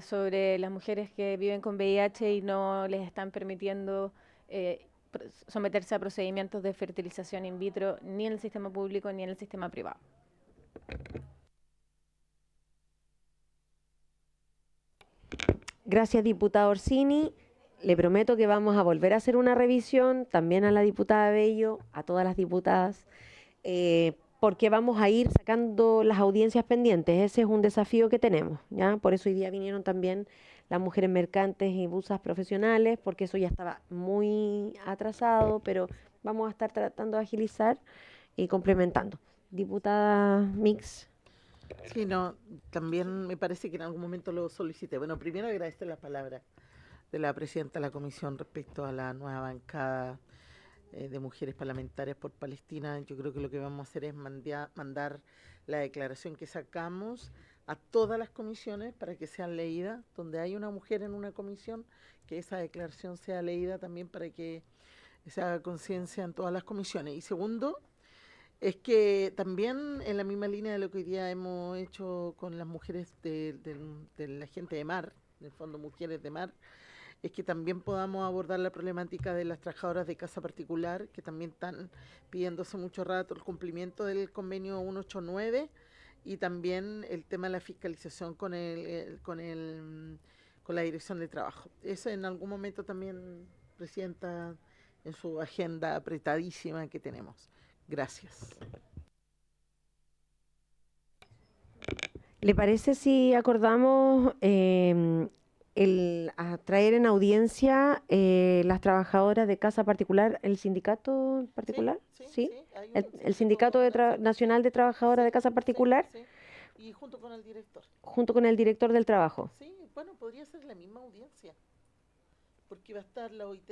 sobre las mujeres que viven con VIH y no les están permitiendo someterse a procedimientos de fertilización in vitro ni en el sistema público ni en el sistema privado. Gracias, diputada Orsini. Le prometo que vamos a volver a hacer una revisión, también a la diputada Bello, a todas las diputadas, porque vamos a ir sacando las audiencias pendientes. Ese es un desafío que tenemos, ¿ya? Por eso hoy día vinieron también las mujeres mercantes y busas profesionales, porque eso ya estaba muy atrasado, pero vamos a estar tratando de agilizar y complementando. Diputada Mix. Sí, no, también me parece que en algún momento lo solicité. Bueno, primero agradecer las palabras de la presidenta de la comisión respecto a la nueva bancada de mujeres parlamentarias por Palestina. Yo creo que lo que vamos a hacer es mandar la declaración que sacamos a todas las comisiones para que sean leídas. Donde hay una mujer en una comisión, que esa declaración sea leída también para que se haga conciencia en todas las comisiones. Y segundo, es que también en la misma línea de lo que hoy día hemos hecho con las mujeres de la gente de mar, en el fondo Mujeres de Mar, es que también podamos abordar la problemática de las trabajadoras de casa particular, que también están pidiendo hace mucho rato el cumplimiento del convenio 189 y también el tema de la fiscalización con la Dirección de Trabajo. Eso en algún momento también, presidenta, en su agenda apretadísima que tenemos. Gracias. ¿Le parece si acordamos a traer en audiencia las trabajadoras de casa particular, el sindicato en particular? Sí. El Sindicato Nacional de Trabajadoras de Casa Particular. Sí. Y junto con el director. Junto con el director del trabajo. Sí, bueno, podría ser la misma audiencia, porque va a estar la OIT,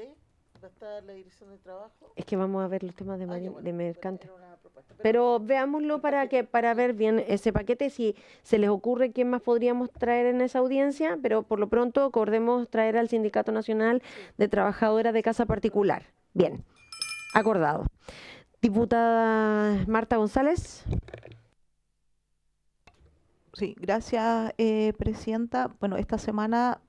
va a estar la Dirección de Trabajo. Es que vamos a ver los temas de mercantes. Pero veámoslo para ver bien ese paquete, si se les ocurre qué más podríamos traer en esa audiencia, pero por lo pronto acordemos traer al Sindicato Nacional de Trabajadoras de Casa Particular. Bien, acordado. Diputada Marta González. Sí, gracias, presidenta. Bueno, esta semana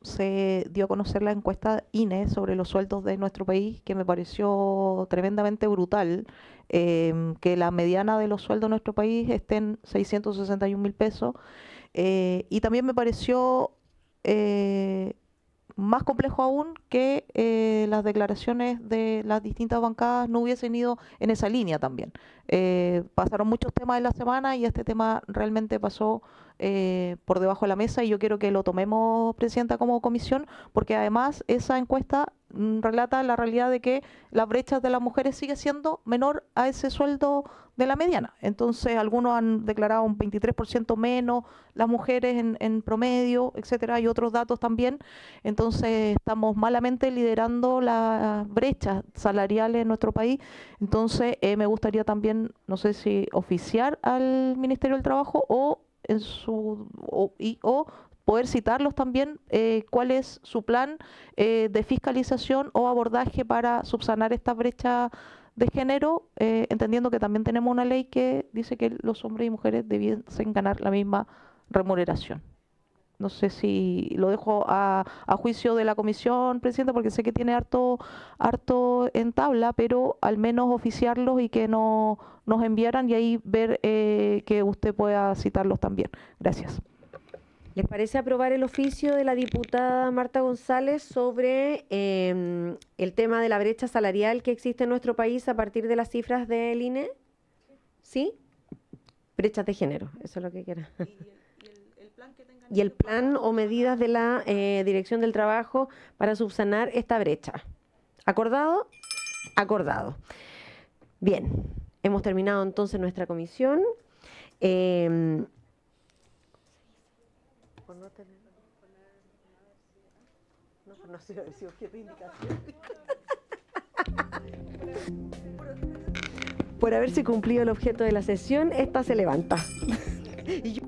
se dio a conocer la encuesta INE sobre los sueldos de nuestro país, que me pareció tremendamente brutal, que la mediana de los sueldos de nuestro país esté en 661.000 pesos, y también me pareció más complejo aún que las declaraciones de las distintas bancadas no hubiesen ido en esa línea también. Pasaron muchos temas en la semana y este tema realmente pasó por debajo de la mesa y yo quiero que lo tomemos, Presidenta, como comisión, porque además esa encuesta relata la realidad de que las brechas de las mujeres sigue siendo menor a ese sueldo de la mediana. Entonces, algunos han declarado un 23% menos las mujeres en promedio, etcétera, y otros datos también. Entonces, estamos malamente liderando las brechas salariales en nuestro país. Entonces, me gustaría también, no sé si oficiar al Ministerio del Trabajo o poder citarlos también cuál es su plan de fiscalización o abordaje para subsanar esta brecha de género, entendiendo que también tenemos una ley que dice que los hombres y mujeres debiesen ganar la misma remuneración. No sé si lo dejo a juicio de la comisión, Presidenta, porque sé que tiene harto en tabla, pero al menos oficiarlos y que nos enviaran y ahí ver que usted pueda citarlos también. Gracias. ¿Les parece aprobar el oficio de la diputada Marta González sobre el tema de la brecha salarial que existe en nuestro país a partir de las cifras del INE? ¿Sí? Brechas de género, eso es lo que quiera. Y el plan o medidas de la Dirección del Trabajo para subsanar esta brecha. ¿Acordado? Acordado. Bien, hemos terminado entonces nuestra comisión. Por haberse cumplido el objeto de la sesión, esta se levanta. Y yo